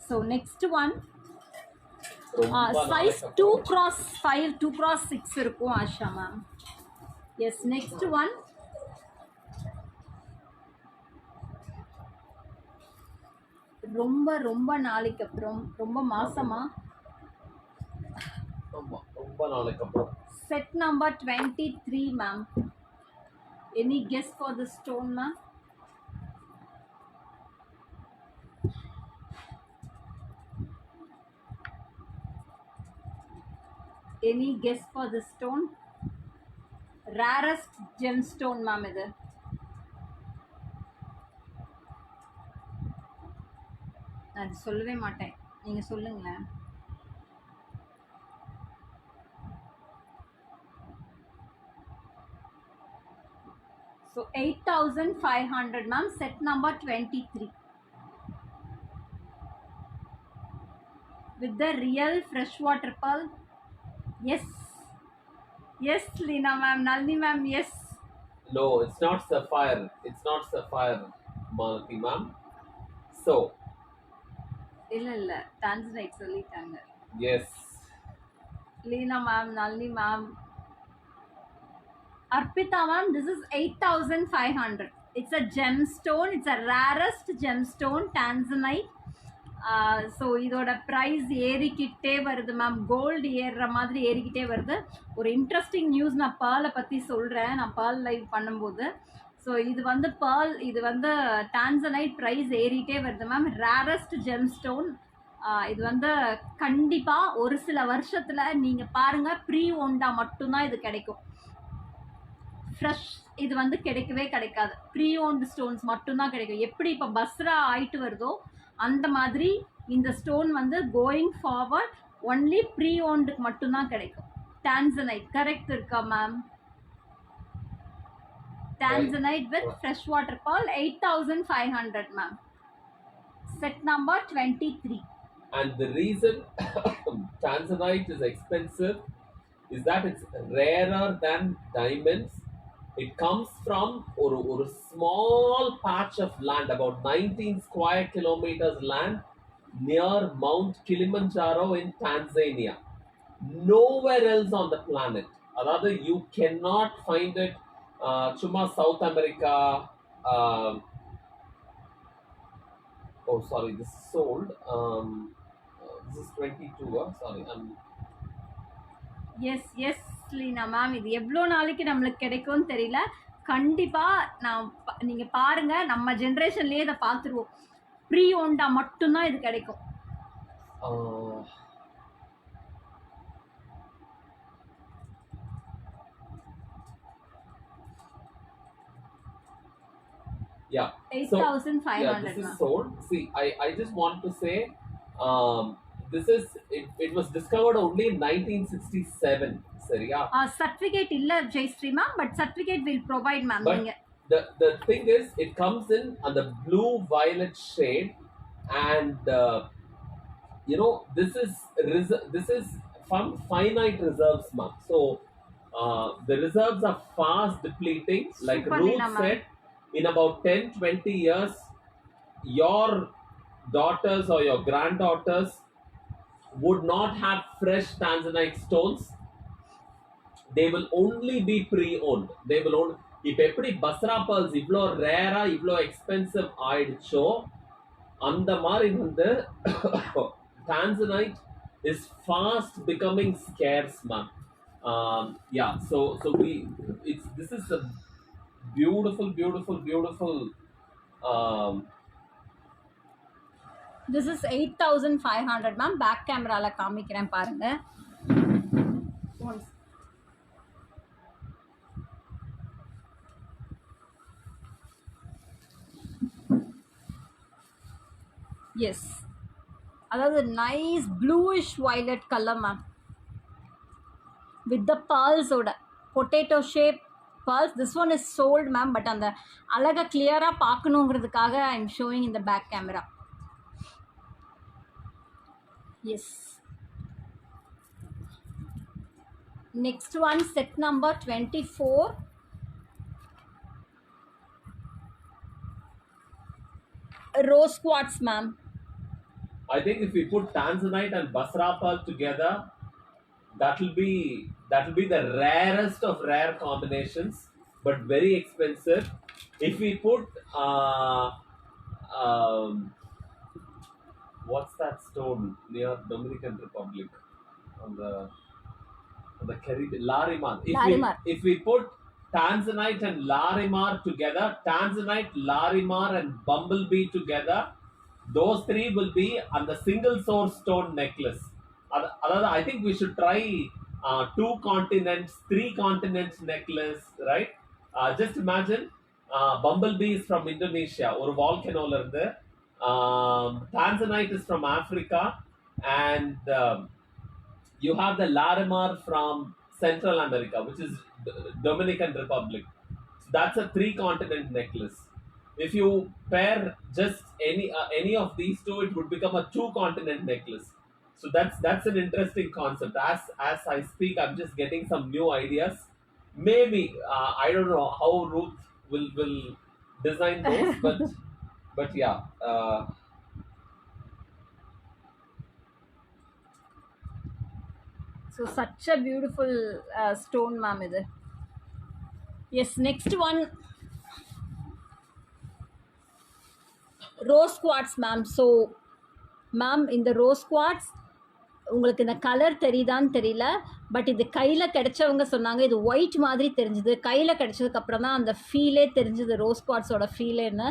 So next one size 2x5 2x6 இருக்கும் Asha ma'am. Yes, next one ரொம்ப நாளைக்கு அப்புறம், ரொம்ப மாசமா, ரொம்ப நாளைக்கு அப்புறம் set number 23 ma'am. Any guess for the stone ma'am? Any guess for the stone? Rarest gem stone ma'am இது. நான் அது சொல்லவே மாட்டேன், நீங்கள் சொல்லுங்களேன். So 8,500 ma'am, set number 23 with the real freshwater pearl. Yes, Leena ma'am, Nalini ma'am, yes. No, it's not sapphire, Malati ma'am. So இல்ல tanzanite சொல்லிட்டாங்க. Yes, Leena ma'am, Nalini ma'am, Arpita ma'am, this is 8,500. It's a gemstone. It's a rarest gemstone, Tanzanite. So இதோட ப்ரைஸ் ஏறிக்கிட்டே வருது மேம். கோல்டு ஏறுற மாதிரி ஏறிக்கிட்டே வருது. ஒரு இன்ட்ரெஸ்டிங் நியூஸ் நான் பேர்லை பற்றி சொல்கிறேன், நான் பேர்ல் லைவ் பண்ணும்போது. ஸோ இது வந்து பேர்ல், இது வந்து டான்சனைட் ப்ரைஸ் ஏறிட்டே வருது மேம். Rarest gemstone. இது வந்து கண்டிப்பாக ஒரு சில வருஷத்தில் நீங்கள் பாருங்கள், ப்ரீ ஓண்டா மட்டும்தான் இது கிடைக்கும். ஃப்ரெஷ் இது வந்து கிடைக்கவே கிடைக்காது. ப்ரீ ஓன்டு ஸ்டோன்ஸ் மட்டும்தான் கிடைக்கும். எப்படி இப்போ பஸ்ரா ஆயிட்டு வருதோ அந்த மாதிரி இந்த ஸ்டோன் வந்து கோயிங் ஃபார்வர்ட் ஒன்லி ப்ரீ ஓன்டுக்கு மட்டும்தான் கிடைக்கும். டான்சனைட் கரெக்ட் இருக்கா ma'am? Tanzanite with freshwater pearl, 8,500 ma'am. Set number 23. And the reason Tanzanite is expensive is that it's rarer than diamonds. It comes from a small patch of land, about 19 square kilometers land near Mount Kilimanjaro in Tanzania. Nowhere else on the planet. Rather, you cannot find it. Chuma South America. Oh, sorry, this is sold. This is 22. Sorry, yes yes Leena ma'am, இது எவ்வளோ நாளைக்கு நம்மளுக்கு கிடைக்கும்னு தெரியல. கண்டிப்பாக நான் நீங்கள் பாருங்கள், நம்ம ஜென்ரேஷன்லேயே இதை பார்த்துருவோம். ப்ரீ ஓண்டா மட்டும்தான் இது கிடைக்கும். Yeah. 8,500. This is sold. See, I just want to say, this is it was discovered only in 1967. Seriya. Certificate illa Jayashree ma'am, but certificate will provide ma'am. But the thing is, it comes in on the blue violet shade, and this is from finite reserves, ma'am. So the reserves are fast depleting. Like Ruth said, in about 10-20 years, your daughters or your granddaughters would not have fresh Tanzanite stones. They will only be pre-owned. They will only. இப்போ எப்படி பஸ்ரா pearls இவ்வளோ ரேரா இவ்வளோ எக்ஸ்பென்சிவ் ஆயிடுச்சோ அந்த மாதிரி வந்து Tanzanite is fast becoming scarce, man. Yeah, so this is a beautiful. This is 8,500 ma'am. Back camera la காமிக்கிறேன் பாருங்க. எஸ், அதாவது nice bluish violet colour ma'am, with the பேர்ல்ஸோட potato shape pearls. This one is sold ma'am, but அந்த அழகாக கிளியராக பார்க்கணுங்கிறதுக்காக I am showing in the back camera. Yes, next one, set number 24. Rose quartz ma'am. I think if we put Tanzanite and Basra pearl together, that will be the rarest of rare combinations, but very expensive. If we put what's that stone near Dominican Republic on the Caribbean, Larimar. If we put Tanzanite and Larimar together, Tanzanite, Larimar and Bumblebee together, those three will be on the single source stone necklace. I think we should try 2 continents, 3 continents necklace, right? Just imagine, Bumblebee is from Indonesia, or volcano la irundhu. Tanzanite is from Africa, and you have the Larimar from Central America, which is Dominican Republic. So that's a 3 continent necklace. If you pair just any of these two, it would become a 2 continent necklace. So that's an interesting concept. As I speak, I'm just getting some new ideas. Maybe I don't know how Ruth will design those, but yeah. So such a beautiful stone ma'am இது. Yes, next one rose quartz ma'am. So ma'am இந்த ரோஸ் குவார்ட்ஸ் உங்களுக்கு இந்த கலர் தெரியுதான்னு தெரியல, பட் இது கையில் கிடைச்சவங்க சொன்னாங்க இது ஒயிட் மாதிரி தெரிஞ்சுது. கையில் கிடைச்சதுக்கப்புறம் தான் அந்த ஃபீலே தெரிஞ்சுது, ரோஸ் குவார்ட்ஸோட ஃபீலேன்னு.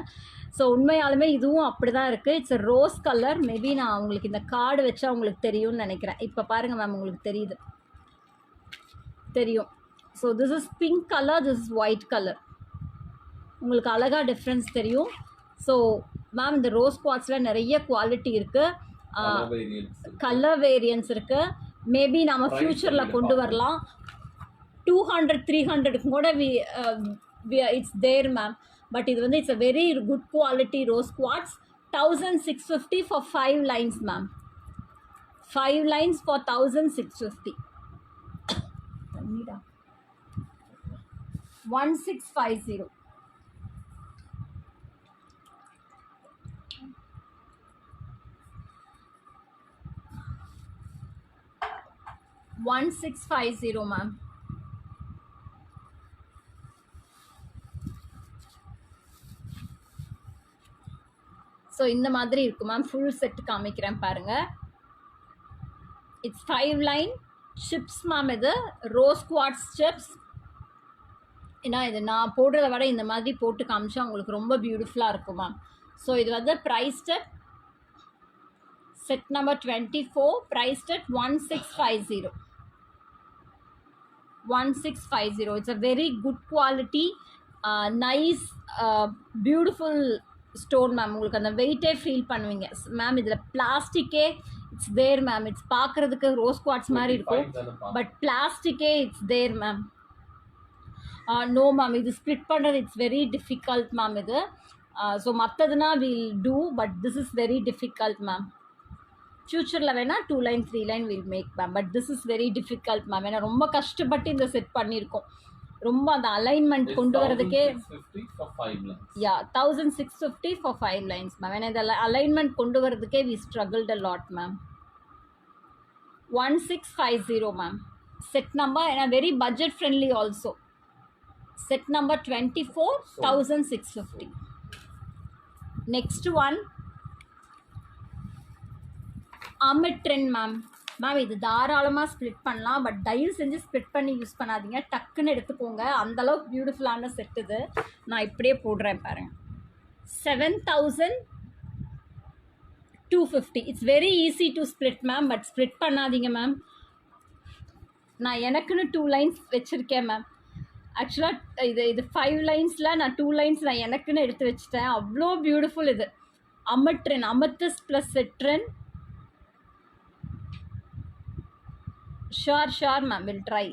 ஸோ உண்மையாலுமே இதுவும் அப்படி தான் இருக்குது. It's a rose colour. Maybe நான் உங்களுக்கு இந்த கார்டு வச்சா உங்களுக்கு தெரியும்னு நினைக்கிறேன். இப்போ பாருங்கள் மேம், உங்களுக்கு தெரியுது, தெரியும். So this is pink colour, this is white colour. உங்களுக்கு அழகாக டிஃப்ரென்ஸ் தெரியும். ஸோ மேம் இந்த ரோஸ் குவார்ட்ஸில் நிறைய குவாலிட்டி இருக்குது, கலர் வேரியன்ஸ் இருக்குது. மேபி நம்ம ஃப்யூச்சரில் கொண்டு வரலாம். 200-300 கூட இட்ஸ் தேர் மேம். பட் இது வந்து it's a very good quality rose quartz. 1650 for 5 lines ma'am. 5 lines for 1650. 1650. $1650 ma'am. So இந்த மாதிரி இருக்கும் மேம். ஃபுல் செட்டு காமிக்கிறேன் பாருங்கள். It's 5 line chips ma'am. இது ரோஸ் குவார்ட்ஸ் சிப்ஸ். ஏன்னா இது நான் போடுறத விட இந்த மாதிரி போட்டு காமிச்சா உங்களுக்கு ரொம்ப பியூட்டிஃபுல்லாக இருக்கும் மேம். ஸோ இது வந்து priced at set number 24, priced at 1650. 1650. It's a very good quality, nice, beautiful stone ma'am. உங்களுக்கு அந்த வெயிட்டே ஃபீல் பண்ணுவீங்க மேம். இதில் பிளாஸ்டிக்கே இட்ஸ் தேர் மேம். இட்ஸ் பார்க்குறதுக்கு ரோஸ் குவார்ட்ஸ் மாதிரி இருக்கும், பட் பிளாஸ்டிக்கே it's there ma'am. No ma'am, இது ஸ்ப்ளிட் பண்ணுறது இட்ஸ் வெரி டிஃபிகல்ட் மேம் இது. ஸோ மற்றதுனா will do, but this is very difficult ma'am. ஃப்யூச்சரில் வேணால் 2 line 3 line will make ma'am, but this is very difficult ma'am. ஏன்னா ரொம்ப கஷ்டப்பட்டு இந்த செட் பண்ணியிருக்கோம். ரொம்ப அந்த அலைன்மெண்ட் கொண்டு வரதுக்கே 1650 for 5 lines மேம். ஏன்னா இந்த அலைன்மெண்ட் கொண்டு வரதுக்கே we struggled a lot ma'am. 1650 ma'am. Set number ஏன்னா very budget friendly also. Set number 24, 1650. Next one அமிட்ரென் மேம். மேம் இது தாராளமாக ஸ்ப்ளிட் பண்ணலாம், பட் தயவு செஞ்சு ஸ்ப்ளிட் பண்ணி யூஸ் பண்ணாதீங்க, டக்குன்னு எடுத்துக்கோங்க. அந்தளவுக்கு பியூட்டிஃபுல்லான செட் இது. நான் இப்படியே போடுறேன் பாருங்கள். 7250. It's very easy to split ma'am, but split பண்ணாதீங்க மேம். நான் எனக்குன்னு 2 lines வச்சுருக்கேன் மேம். ஆக்சுவலாக இது 5 linesல நான் 2 lines நான் எனக்குன்னு எடுத்து வச்சுட்டேன். அவ்வளோ பியூட்டிஃபுல் இது. Ametrine, amethyst plus citrine. Sure ma'am, will try.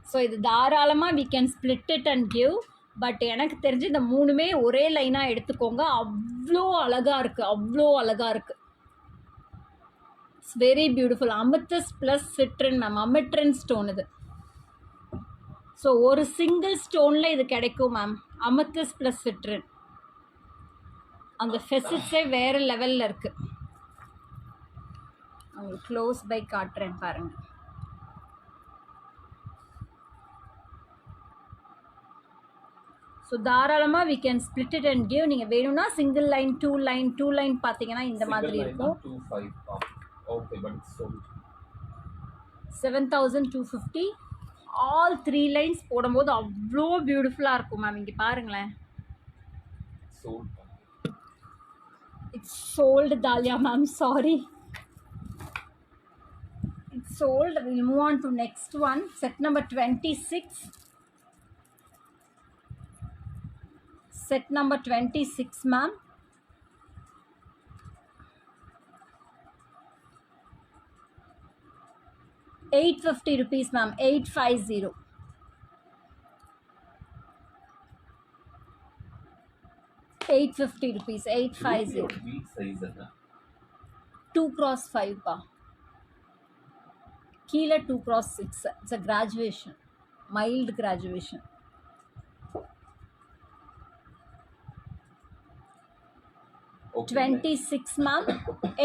So இது தாராளமாக we can split it and give, but எனக்கு தெரிஞ்சு இந்த 3மே ஒரே லைனாக எடுத்துக்கோங்க. அவ்வளோ அழகாக இருக்குது, அவ்வளோ அழகாக இருக்குது. It's very beautiful. Amethyst plus citrine ma'am. Ametrine stone இது. ஸோ ஒரு சிங்கிள் ஸ்டோனில் இது கிடைக்கும் மேம். Amethyst plus Citroen. அந்த ஃபெசிட்ஸே வேறு லெவலில் இருக்குது. உங்களுக்கு க்ளோஸ் பை காட்டுறேன் பாருங்கள். ஸோ தாராளமாக we can split it and give. நீங்கள் வேணும்னா சிங்கிள் லைன் 2 line பார்த்தீங்கன்னா இந்த மாதிரி இருக்கும். 7250. ஆல் 3 lines போடும்போது அவ்வளோ பியூட்டிஃபுல்லாக இருக்கும் மேம். இங்கே பாருங்களேன். இட்ஸ் சோல்டு தாலியா ma'am, sorry. It's sold. We'll move on to next one. Set number 26. Set number 26 ma'am. ₹850 ma'am. 850. ₹850. 850. 2x5 pa. கீழே 2x6. It's a graduation, mild graduation. Okay, 26 ma'am.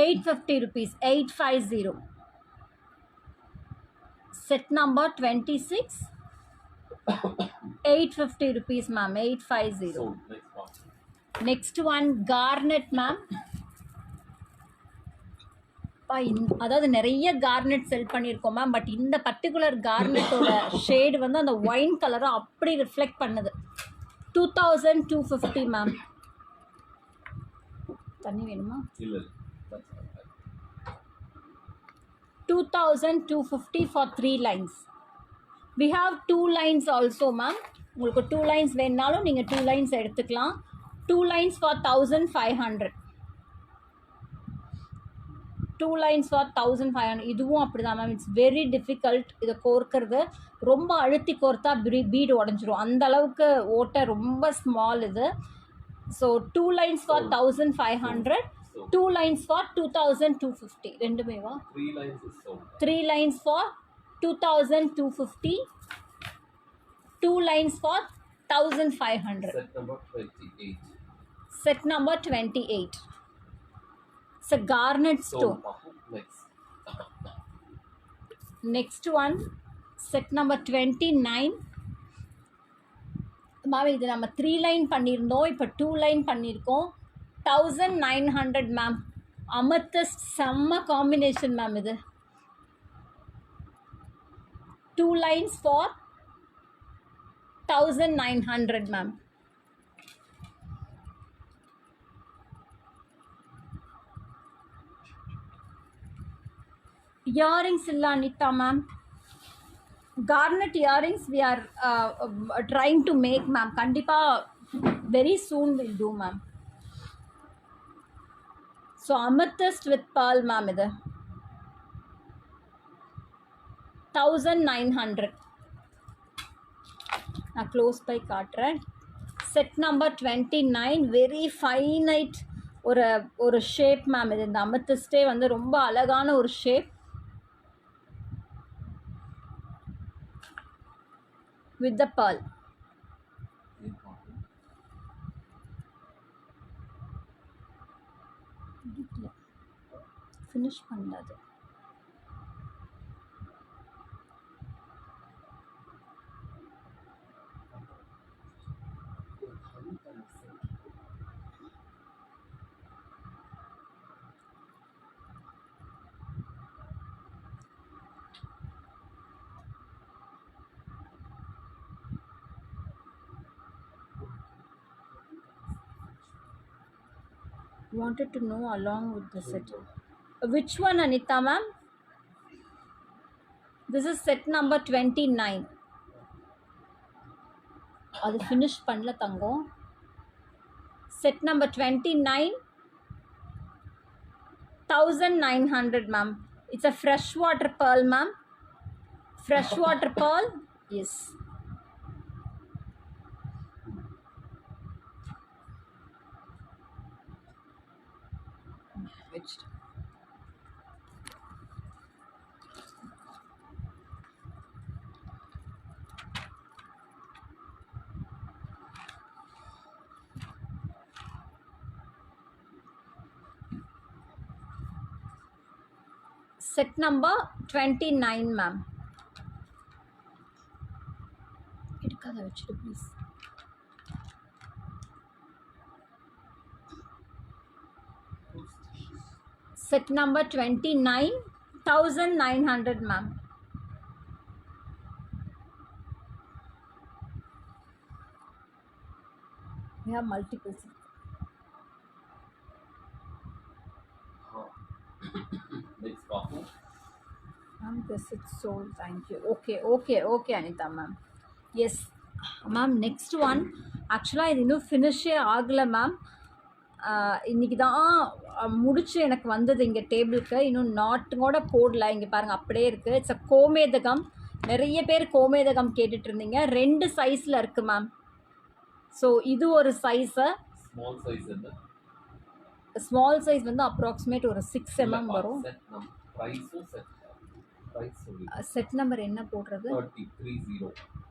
₹850. 850. Set number 26. 850 rupees, ma'am. 850. Sold. Next box. Next one, garnet, ma'am. அதாவது நிறைய கார்னெட் செல் பண்ணியிருக்கோம் மேம். பட் இந்த பர்டிகுலர் கார்னெட்டோட ஷேடு வந்து அந்த ஒயின் கலரை அப்படி ரிஃப்ளெக்ட் பண்ணுது. 2250 மேம். தண்ணி வேணுமா? இல்லை. 2250 for 3 lines. We have 2 lines also ma'am. உங்களுக்கு 2 lines வேணுனாலும் நீங்கள் 2 lines எடுத்துக்கலாம். 2 lines for 1500. 2 lines for 1500. இதுவும் அப்படிதான் மேம். இட்ஸ் வெரி டிஃபிகல்ட் இதை கோர்க்கிறது. ரொம்ப அழுத்தி கோர்த்தா பீடு உடஞ்சிரும். அந்த அளவுக்கு ஓட்டை ரொம்ப ஸ்மால் இது. So 2 lines for 1500. 2 lines for 2250. ரெண்டுமேவா? 3 lines is sold. 3 lines for 2250. 2 lines for 1500. Set number 28. Set number 28. It's a garnet stone. Next. Next one, set number 29. Ma'am இது நம்ம 3 லைன் பண்ணியிருந்தோம். இப்போ 2 லைன் பண்ணியிருக்கோம். 1900 மேம். அமத்தஸ்ட் செம்ம காம்பினேஷன் மேம் இது. 2 lines for 1900 ma'am. Earrings illa Anita ma'am. Garnet earrings we are trying to make ma'am. Kandipa very soon we'll do ma'am. So amethyst with pearl ma'am idu 1900. நான் க்ளோஸ் பை காட்டுறேன். Set number 29. வெரி ஃபைனைட் ஒரு ஷேப் மேம் இது. இந்த அமெத்திஸ்டே வந்து ரொம்ப அழகான ஒரு shape with the pearl. Finish பண்ணாது. Wanted to know along with the set. Which one Anita ma'am? This is set number 29. அது finish பண்ணல தங்கம். Set number 29. 1900 ma'am. It's a freshwater pearl ma'am. Freshwater pearl. Yes. Set number 29 ma'am. எடுக்காத வச்சுட்டு please. Set number 29. 1900 ma'am. We have multiple. Next box. Ma'am, this is sold. Thank you. Okay, Anita ma'am. Yes, ma'am. Next one. Actually, இது இன்னும் ஃபினிஷே ஆகலை மேம். இன்றைக்கி தான் முடிச்சு எனக்கு வந்தது இங்கே டேபிளுக்கு. இன்னும் நாட்டுங்கூட போடல. இங்கே பாருங்கள் அப்படியே இருக்குது. இட்ஸ் அ கோமேதகம். நிறைய பேர் கோமேதகம் கேட்டுட்டு இருந்தீங்க. 2 சைஸில் இருக்குது மேம். ஸோ இது ஒரு சைஸு. ஸ்மால் சைஸ் வந்து அப்ராக்சிமேட் ஒரு 6 mm வரும். செட் நம்பர் என்ன போடுறது?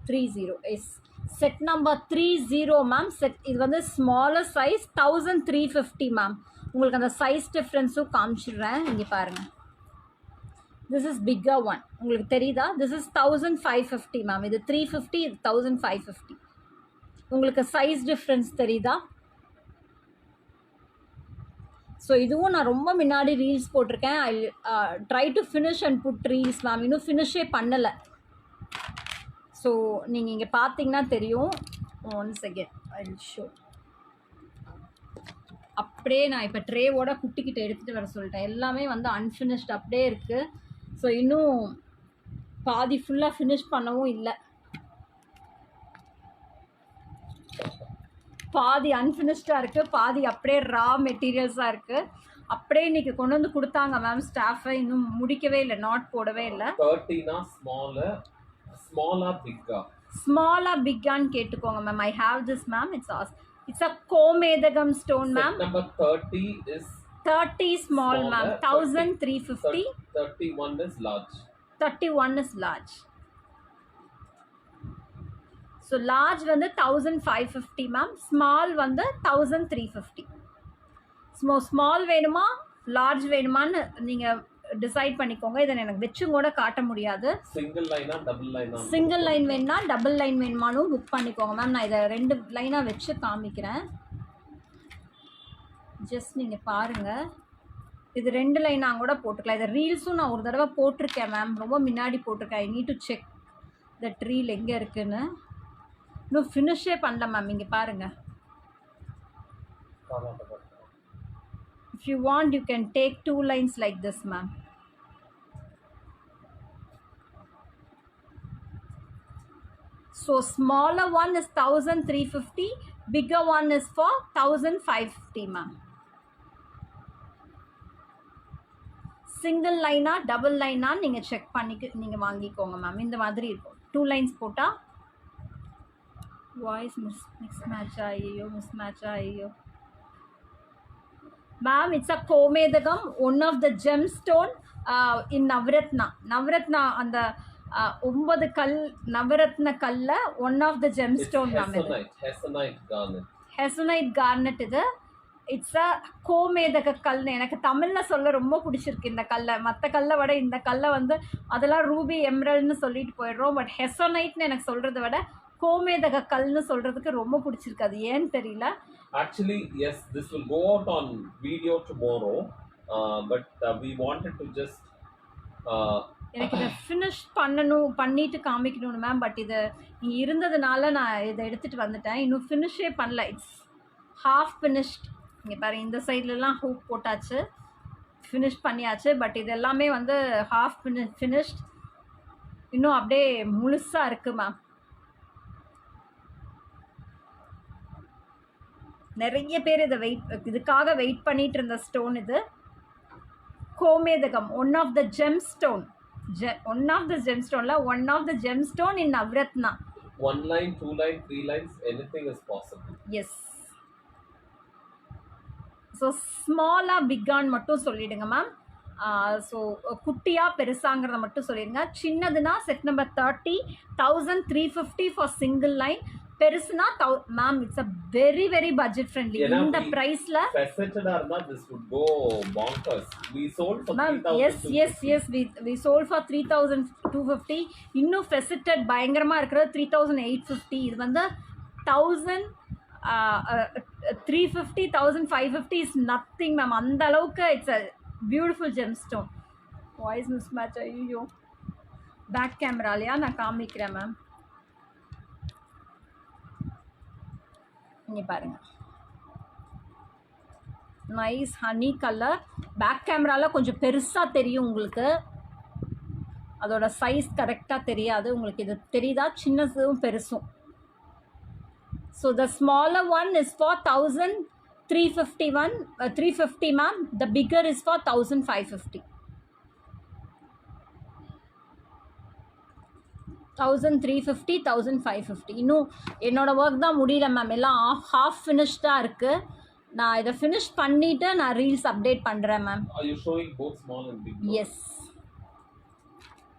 30. Yes, set number 30 ma'am. Set இது வந்து ஸ்மாலர் சைஸ் 1350 மேம். உங்களுக்கு அந்த சைஸ் டிஃப்ரென்ஸும் காமிச்சிடுறேன். இங்கே பாருங்கள். This is bigger one. உங்களுக்கு தெரியுதா? This is 1550 ma'am. இது 350, இது 1550. உங்களுக்கு சைஸ் டிஃப்ரென்ஸ் தெரியுதா? ஸோ இதுவும் நான் ரொம்ப முன்னாடி ரீல்ஸ் போட்டிருக்கேன். I try to finish and put reels ma'am. இன்னும் ஃபினிஷே பண்ணலை. ஸோ நீங்கள் இங்கே பார்த்தீங்கன்னா தெரியும். One second I will show. அப்படியே நான் இப்போ ட்ரேவோட குட்டிக்கிட்ட எடுத்துகிட்டு வர சொல்லிட்டேன். எல்லாமே வந்து அன்ஃபினிஷ்ட் அப்படியே இருக்குது. ஸோ இன்னும் பாதி ஃபுல்லாக ஃபினிஷ் பண்ணவும் இல்லை. பாதி அன்ஃபினிஷ்டாக இருக்குது, பாதி அப்படியே ரா மெட்டீரியல்ஸாக இருக்குது. அப்படியே இன்றைக்கி கொண்டு வந்து கொடுத்தாங்க மேம் ஸ்டாஃபை. இன்னும் முடிக்கவே இல்லை, நாட் போடவே இல்லை. 30னா ஸ்மாலா பிக்கா? ஸ்மாலா பிக்கான்னு கேட்டுக்கோங்க ma'am. I have this ma'am. It's a கோமேதகம் stone ma'am. Number 30 is 30 small ma'am. 1350. 31 is large. 31 is large. So large வந்து 1550 ma'am. Small வந்து 1350. ஸ்மால் வேணுமா லார்ஜ் வேணுமான்னு நீங்கள் டிசைட் பண்ணிக்கோங்க. இதை எனக்கு வச்சும் கூட காட்ட முடியாது. சிங்கிள் லைனா டபுள் லைனா? சிங்கிள் லைன் வேணுமா டபுள் லைன் வேணுமானும் புக் பண்ணிக்கோங்க மேம். நான் இதை 2 லைனாக வச்சு காமிக்கிறேன். ஜஸ்ட் நீங்கள் பாருங்கள். இது 2 லைனாக கூட போட்டுக்கலாம். இதை ரீல்ஸும் நான் ஒரு தடவை போட்டிருக்கேன் மேம். ரொம்ப முன்னாடி போட்டிருக்கேன். I need to check that reel எங்கே இருக்குன்னு. இன்னும் ஃபினிஷே பண்ணல மேம். இங்கே பாருங்கள். If you want, you can take 2 lines like this ma'am. So smaller one is 1350, bigger one is for 1550 ma'am. Single லைனா டபுள் லைனா நீங்கள் செக் பண்ணிக்க நீங்கள் வாங்கிக்கோங்க மேம். இந்த மாதிரி இருக்கும். 2 லைன்ஸ் போட்டால் வாய்ஸ் மிஸ் மேட்ச் ஆகியோ மேம். இட்ஸ் அ கோமேதகம், one of the gem stone in Navaratna. அந்த 9 கல் நவரத்ன கல்ல one of the gem stone ma'am. Hessonite garnet. இது இட்ஸ் அ கோமேதக கல்னு எனக்கு தமிழில் சொல்ல ரொம்ப பிடிச்சிருக்கு இந்த கல்லை. மற்ற கல்லை விட இந்த கல்லை வந்து அதெல்லாம் ரூபி எம்ரல்னு சொல்லிட்டு போயிடுறோம். பட் ஹெசனைட்னு எனக்கு சொல்கிறத விட கோமேதக கல்னு சொல்கிறதுக்கு ரொம்ப பிடிச்சிருக்கு. அது ஏன்னு தெரியல. Actually, yes, this will go out on video tomorrow, but we wanted to just எனக்கு இதை ஃபினிஷ் பண்ணிட்டு காமிக்கணும் மேம். பட் இது இங்கே இருந்ததுனால நான் இதை எடுத்துகிட்டு வந்துட்டேன். இன்னும் ஃபினிஷே பண்ணல. It's half finished. இங்கே பாருங்கள், இந்த சைட்லலாம் ஹூக் போட்டாச்சு, ஃபினிஷ் பண்ணியாச்சு. பட் இது எல்லாமே வந்து ஹாஃப் ஃபினிஷ்ட். இன்னும் அப்படியே முழுசாக இருக்குது மேம். நிறைய பேர் இதுக்காக வெயிட் பண்ணிட்டு இருந்த ஸ்டோன் இது. கோமேதகம், one of the gem stone. One of the gem stone in Navaratna. 1 line, 2 line, 3 lines, anything is possible. Yes. So ஸ்மாலாக பிக்கான்னு மட்டும் சொல்லிவிடுங்க மேம். ஸோ குட்டியாக பெருசாங்கிறத மட்டும் சொல்லிடுங்க. சின்னதுன்னா set number 30, 1350 for single line. பெருசுனா ma'am it's a very very budget friendly. இந்த பிரைஸ்ல ஃபெசெட்டடா இருந்தா this would go bonkers. We sold for 3000. yes we sold for 3250. இன்னும் ஃபெசெட்டட் பயங்கரமா இருக்கிறது 3850. இது வந்து 1350 1550 இஸ் நத்திங் மேம். அந்த அளவுக்கு it's a beautiful GeM stone. Voice miss match. ஐயோ, பேக் கேமராலையா நான் காமிக்கிறேன் மேம். இங்கே பாருங்கள், நைஸ் ஹனி கலர். பேக் கேமராவில் கொஞ்சம் பெருசாக தெரியும் உங்களுக்கு. அதோட சைஸ் கரெக்டாக தெரியாது உங்களுக்கு. இது தெரியுதா? சின்னதும் பெருசும். So the smaller one is for 1350 ma'am. The bigger is for 1550. 1350 1550. இன்னும் என்னோடய ஒர்க் தான் முடியல மேம். எல்லாம் ஹாஃப் ஃபினிஷ்டாக இருக்குது. நான் இதை ஃபினிஷ் பண்ணிவிட்டு நான் ரீல்ஸ் அப்டேட் பண்ணுறேன் ma'am. Are you showing both small and big? Yes,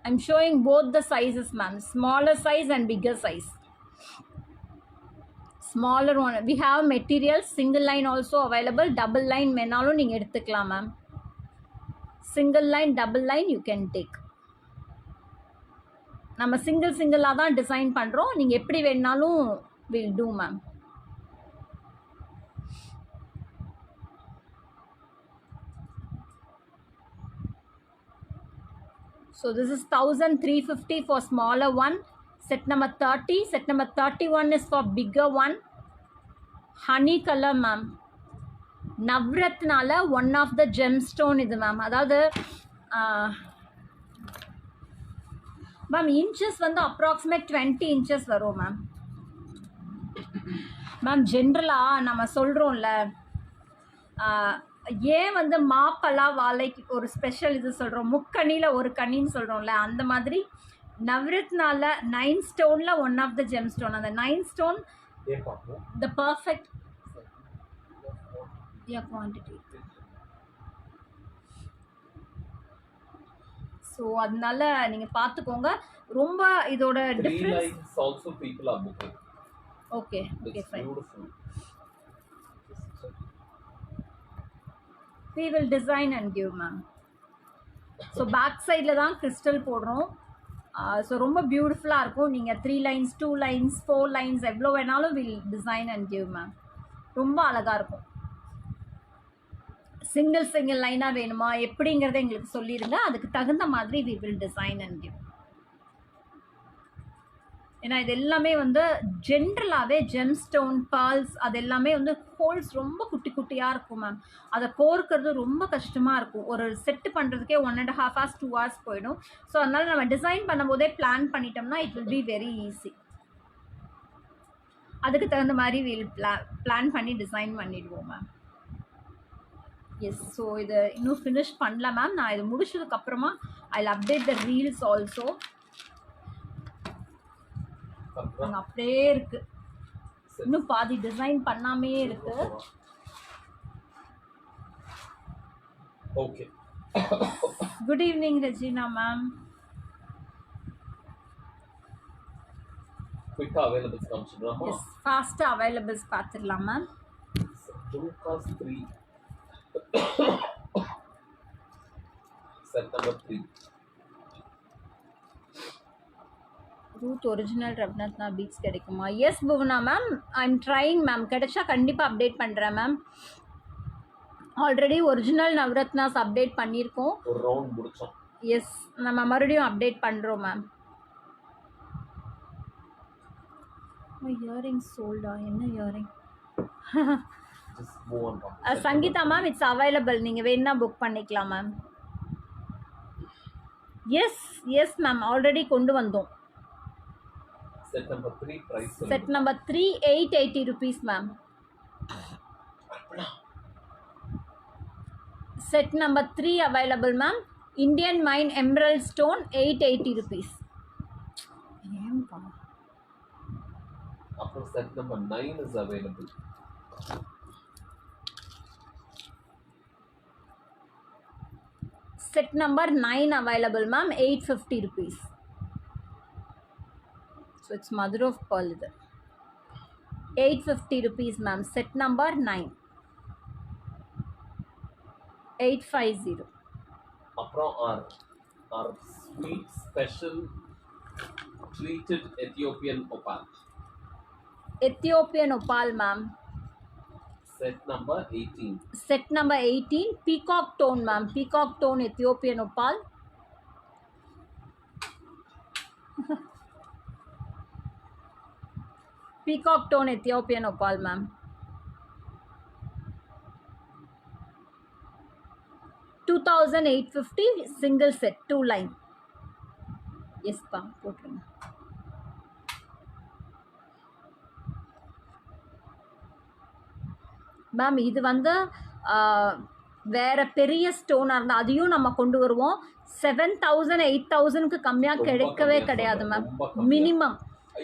I'm showing both the sizes ma'am. Smaller size and bigger size. Smaller one we have materials, single line also available. Double line வேணாலும் நீங்கள் எடுத்துக்கலாம் ma'am. Single line, double line you can take. நம்ம சிங்கிளாக தான் டிசைன் பண்ணுறோம். நீங்கள் எப்படி வேணுனாலும் will do ma'am. So this is 1350 for smaller one. Set number 30. Set number 31 is for bigger one. Honey color ma'am. நவ்ரத்னால ஒன் ஆஃப் த ஜெம்ஸ்டோன் இது மேம். அதாவது மேம் இன்ச்சஸ் வந்து அப்ராக்சிமேட் 20 இன்ச்சஸ் வரும் மேம். மேம் ஜென்ரலாக நம்ம சொல்கிறோம்ல, ஏன் வந்து மாப்பலா வாழைக்கு ஒரு ஸ்பெஷல் இது சொல்கிறோம், முக்கணியில் ஒரு கனின்னு சொல்கிறோம்ல, அந்த மாதிரி நவ்ரத்னால 9 ஸ்டோனில் one of the gem stone. அந்த 9 stone the perfect quantity. So அதனால நீங்கள் பார்த்துக்கோங்க. ரொம்ப இதோட difference also people are booking. Okay okay fine. We will design and give ma'am. So back சைடில் தான் கிறிஸ்டல் போடுறோம். ஸோ ரொம்ப பியூட்டிஃபுல்லாக இருக்கும். நீங்கள் 3 lines 2 lines 4 lines எவ்வளோ வேணாலும் will design and give ma'am. ரொம்ப அழகாக இருக்கும். சிங்கிள் லைனாக வேணுமா எப்படிங்கிறத எங்களுக்கு சொல்லிடுங்க. அதுக்கு தகுந்த மாதிரி we will design and give. ஏன்னா இது எல்லாமே வந்து ஜென்ரலாகவே ஜெம் ஸ்டோன் பால்ஸ் அது எல்லாமே வந்து ஹோல்ஸ் ரொம்ப குட்டி குட்டியாக இருக்கும் மேம். அதை கோர்க்கிறது ரொம்ப கஷ்டமாக இருக்கும். ஒரு செட்டு பண்ணுறதுக்கே 1.5 hours 2 hours போயிடும். ஸோ அதனால் நம்ம டிசைன் பண்ணும்போதே பிளான் பண்ணிட்டோம்னா it will be very easy. அதுக்கு தகுந்த மாதிரி வில் பிளான் பண்ணி டிசைன் பண்ணிடுவோம் மேம். எஸ். ஸோ இது இன்னும் ஃபினிஷ் பண்ணல மேம். நான் இது முடிச்சதுக்கப்புறமா I will update the reels also. அப்படியே இருக்கு, இன்னும் பாதி டிசைன் பண்ணாமே இருக்கு. Okay. Good evening Regina ma'am. குயிக்கா அவைலபிள்ஸ் காமிச்சிடுறாமா? எஸ், ஃபாஸ்ட்டாக அவைலபிள்ஸ் பார்த்துடலாம் மேம். Lucas 3 set number 3 ரூத் ஒரிஜினல் ரவ்னத்னா பீட்ஸ் கிடைக்குமா? Yes Bhuvana ma'am, I am trying ma'am. கிடைச்சா கண்டிப்பாக அப்டேட் பண்ணுறேன் ma'am. Already original Navaratnas update பண்ணியிருக்கோம். ஒரு ரவுண்ட் முடிச்சோம். எஸ், நம்ம மறுபடியும் அப்டேட் பண்ணுறோம் மேம். இயரிங் சோல்டா? என்ன earring? Sangeetha ma'am, it's available. நீங்கள் வேணா புக் பண்ணிக்கலாம் ma'am. Yes yes ma'am, already கொண்டு வந்தோம். Set number 3 price. Set number 3 880 rupees ma'am. Set number 3 available ma'am. Indian Mine Emerald Stone 880 rupees. ஏம்பா. அப்புறம் set number 9 is available. Set number 9 available ma'am, 850 rupees. So it's mother of pearl. 850 rupees ma'am. Set number 9. 850. அப்புறம் our sweet special treated Ethiopian opal. Ethiopian opal ma'am. Set number 18. Set number 18. Peacock tone ma'am. Peacock tone Ethiopian opal. Peacock tone Ethiopian opal ma'am. $2,850 single set 2 line. Yes pa, போட்டுருங்க. மேம் இது வந்து வேற பெரிய ஸ்டோனாக இருந்தால் அதையும் நம்ம கொண்டு வருவோம். 7,000 8,000க்கு கம்மியாக கிடைக்கவே கிடையாது மேம். மினிமம்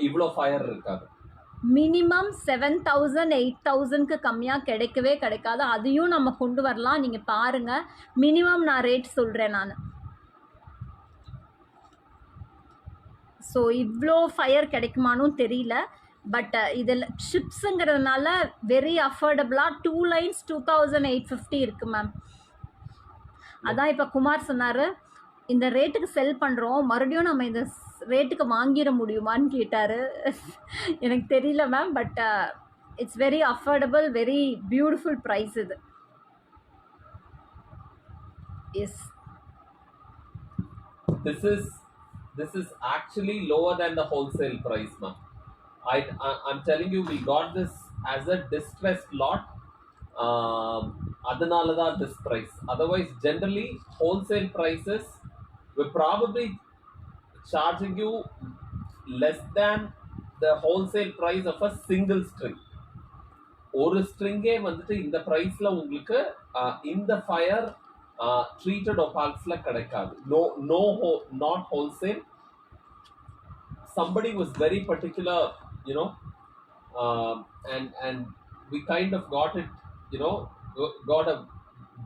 இவ்வளோ ஃபயர் இருக்காது. மினிமம் 7,000 8,000க்கு கம்மியாக கிடைக்கவே கிடைக்காது. அதையும் நம்ம கொண்டு வரலாம். நீங்கள் பாருங்கள், மினிமம் நான் ரேட் சொல்கிறேன் நான். ஸோ இவ்வளோ ஃபயர் கிடைக்குமானும் தெரியல. பட் இதில் ஷிப்ஸுங்கிறதுனால வெரி அஃபோர்டபுளாக 2 lines 2,850 இருக்குது மேம். அதான் இப்போ குமார் சொன்னார், இந்த ரேட்டுக்கு செல் பண்ணுறோம், மறுபடியும் நம்ம இந்த ரேட்டுக்கு வாங்கிட முடியுமான்னு கேட்டார். எனக்கு தெரியல ma'am, but it's very affordable, very beautiful price இது. Yes, this is actually lower than the wholesale price, ma'am. I'm telling you, we got this as a distressed lot. Adanala da this price. Otherwise, generally wholesale prices we're probably charging you less than the wholesale price of a single string. ஒரு ஸ்ட்ரிங்கே வந்துட்டு இந்த பிரைஸ்ல உங்களுக்கு இந்த ஃபயர் ட்ரீட்டட் ஒபால்ஸ்ல கிடைக்காது. Not wholesale. Somebody was very particular, you know, and we kind of got it, you know, got a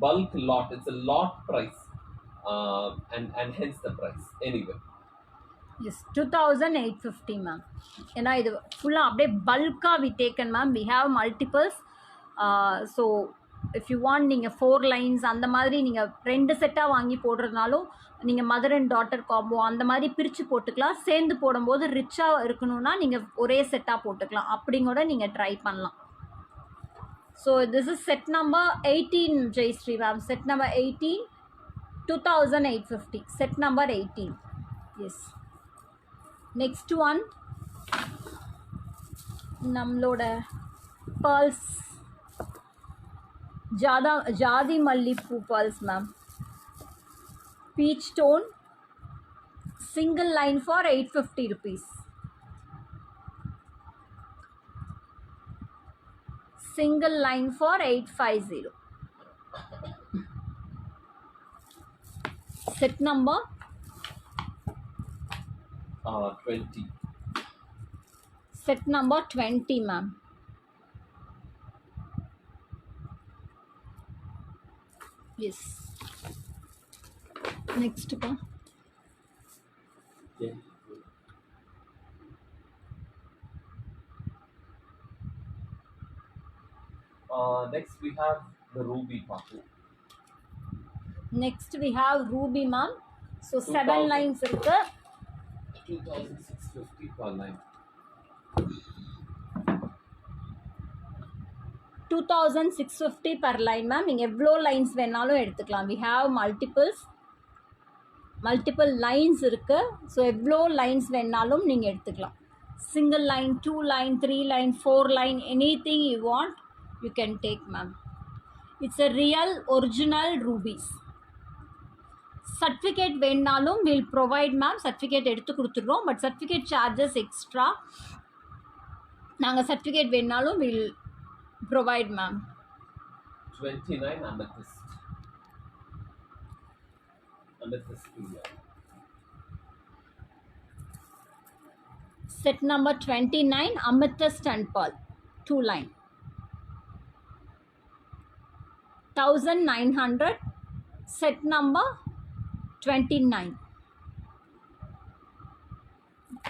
bulk lot. It's a lot price, and hence the price. Anyway, yes, 2850 ma'am. ஏன்னா இது ஃபுல்லாக அப்படியே பல்காக we taken ma'am. We have multiples. So if you want, நீங்கள் 4 லைன்ஸ் அந்த மாதிரி நீங்கள் 2 செட்டாக வாங்கி போடுறதுனாலும், நீங்கள் மதர் அண்ட் டாட்டர் காம்போ அந்த மாதிரி பிரித்து போட்டுக்கலாம். சேர்ந்து போடும்போது ரிச்சாக இருக்கணும்னா நீங்கள் ஒரே செட்டாக போட்டுக்கலாம். அப்படிங்கூட நீங்கள் ட்ரை பண்ணலாம். So this is set number 18 Jayashree ma'am. Set number 18, 2850. Set number 18. Yes. Next one நம்மளோட பர்ல்ஸ், ஜாதி மல்லிப்பூ pearls ma'am. Peach tone, single line for 850 rupees. Single line for 850. Set number 20. Set number 20 ma'am. Yes. Next pa. Yeah. Next we have the ruby paku. Next we have ruby ma'am. So 7 lines irukku. 2650 per line. 2650 per line ma'am. நீங்க எவ்வளோ லைன்ஸ் வேணாலும் எடுத்துக்கலாம். we have multiple lines இருக்கு. ஸோ எவ்வளோ லைன்ஸ் வேணாலும் நீங்கள் எடுத்துக்கலாம். Single line, 2 line, 3 line, 4 line, anything you want you can take ma'am. It's a real original rubies. Certificate வேணாலும் வில் ப்ரொவைட் மேம். சர்டிஃபிகேட் எடுத்து கொடுத்துட்றோம். But certificate charges extra. நாங்கள் சர்டிஃபிகேட் வேணாலும் will provide ma'am. 29 amethyst. Amethyst. Set number 29 amethyst and pearl, 2 line. 1900. Set number 29.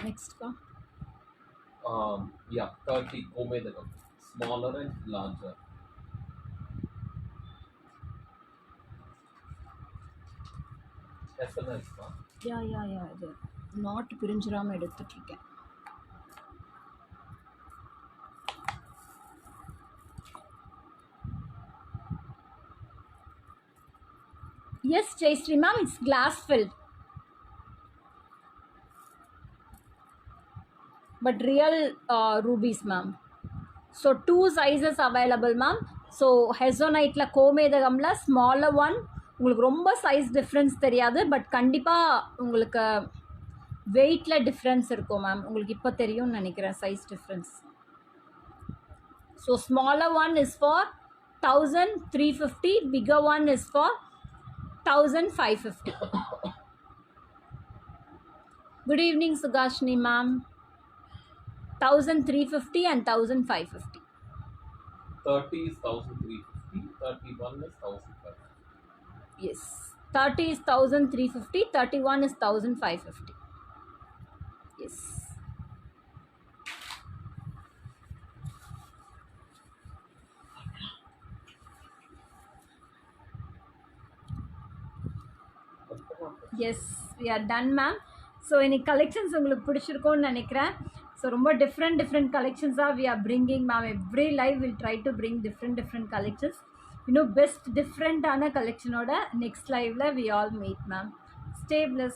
Next one. Yeah, 30 Omedagam. Smaller and larger. SMS pa. Yeah, இது not பிரிஞ்சிடாமல் எடுத்துட்ருக்கேன். Yes, Jayshree ma'am, it's glass filled. But real rubies ma'am. So 2 sizes available ma'am. So Hezonite கோமேதகம்ல smaller one, உங்களுக்கு ரொம்ப சைஸ் டிஃப்ரென்ஸ் தெரியாது. பட் கண்டிப்பாக உங்களுக்கு வெயிட்டில் டிஃப்ரென்ஸ் இருக்கும் மேம். உங்களுக்கு இப்போ தெரியும்னு நினைக்கிறேன் size difference. So smaller one is for 1350, bigger one is for 1550. Good evening Sugashni ma'am. 1350 and 1550. 30 is 1350, 31 is 1550. Yes, 30 is 1350, 31 is 1550. Yes. Yes, we are done ma'am. So இன்னைக்கு கலெக்ஷன்ஸ் உங்களுக்கு பிடிச்சிருக்கோன்னு நினைக்கிறேன். ஸோ ரொம்ப டிஃப்ரெண்ட் கலெக்ஷன்ஸாக we are bringing ma'am. Every live will try to bring different collections. இன்னும் பெஸ்ட் டிஃப்ரெண்ட்டான கலெக்ஷனோட நெக்ஸ்ட் லைவில் we all meet ma'am. Stay blessed.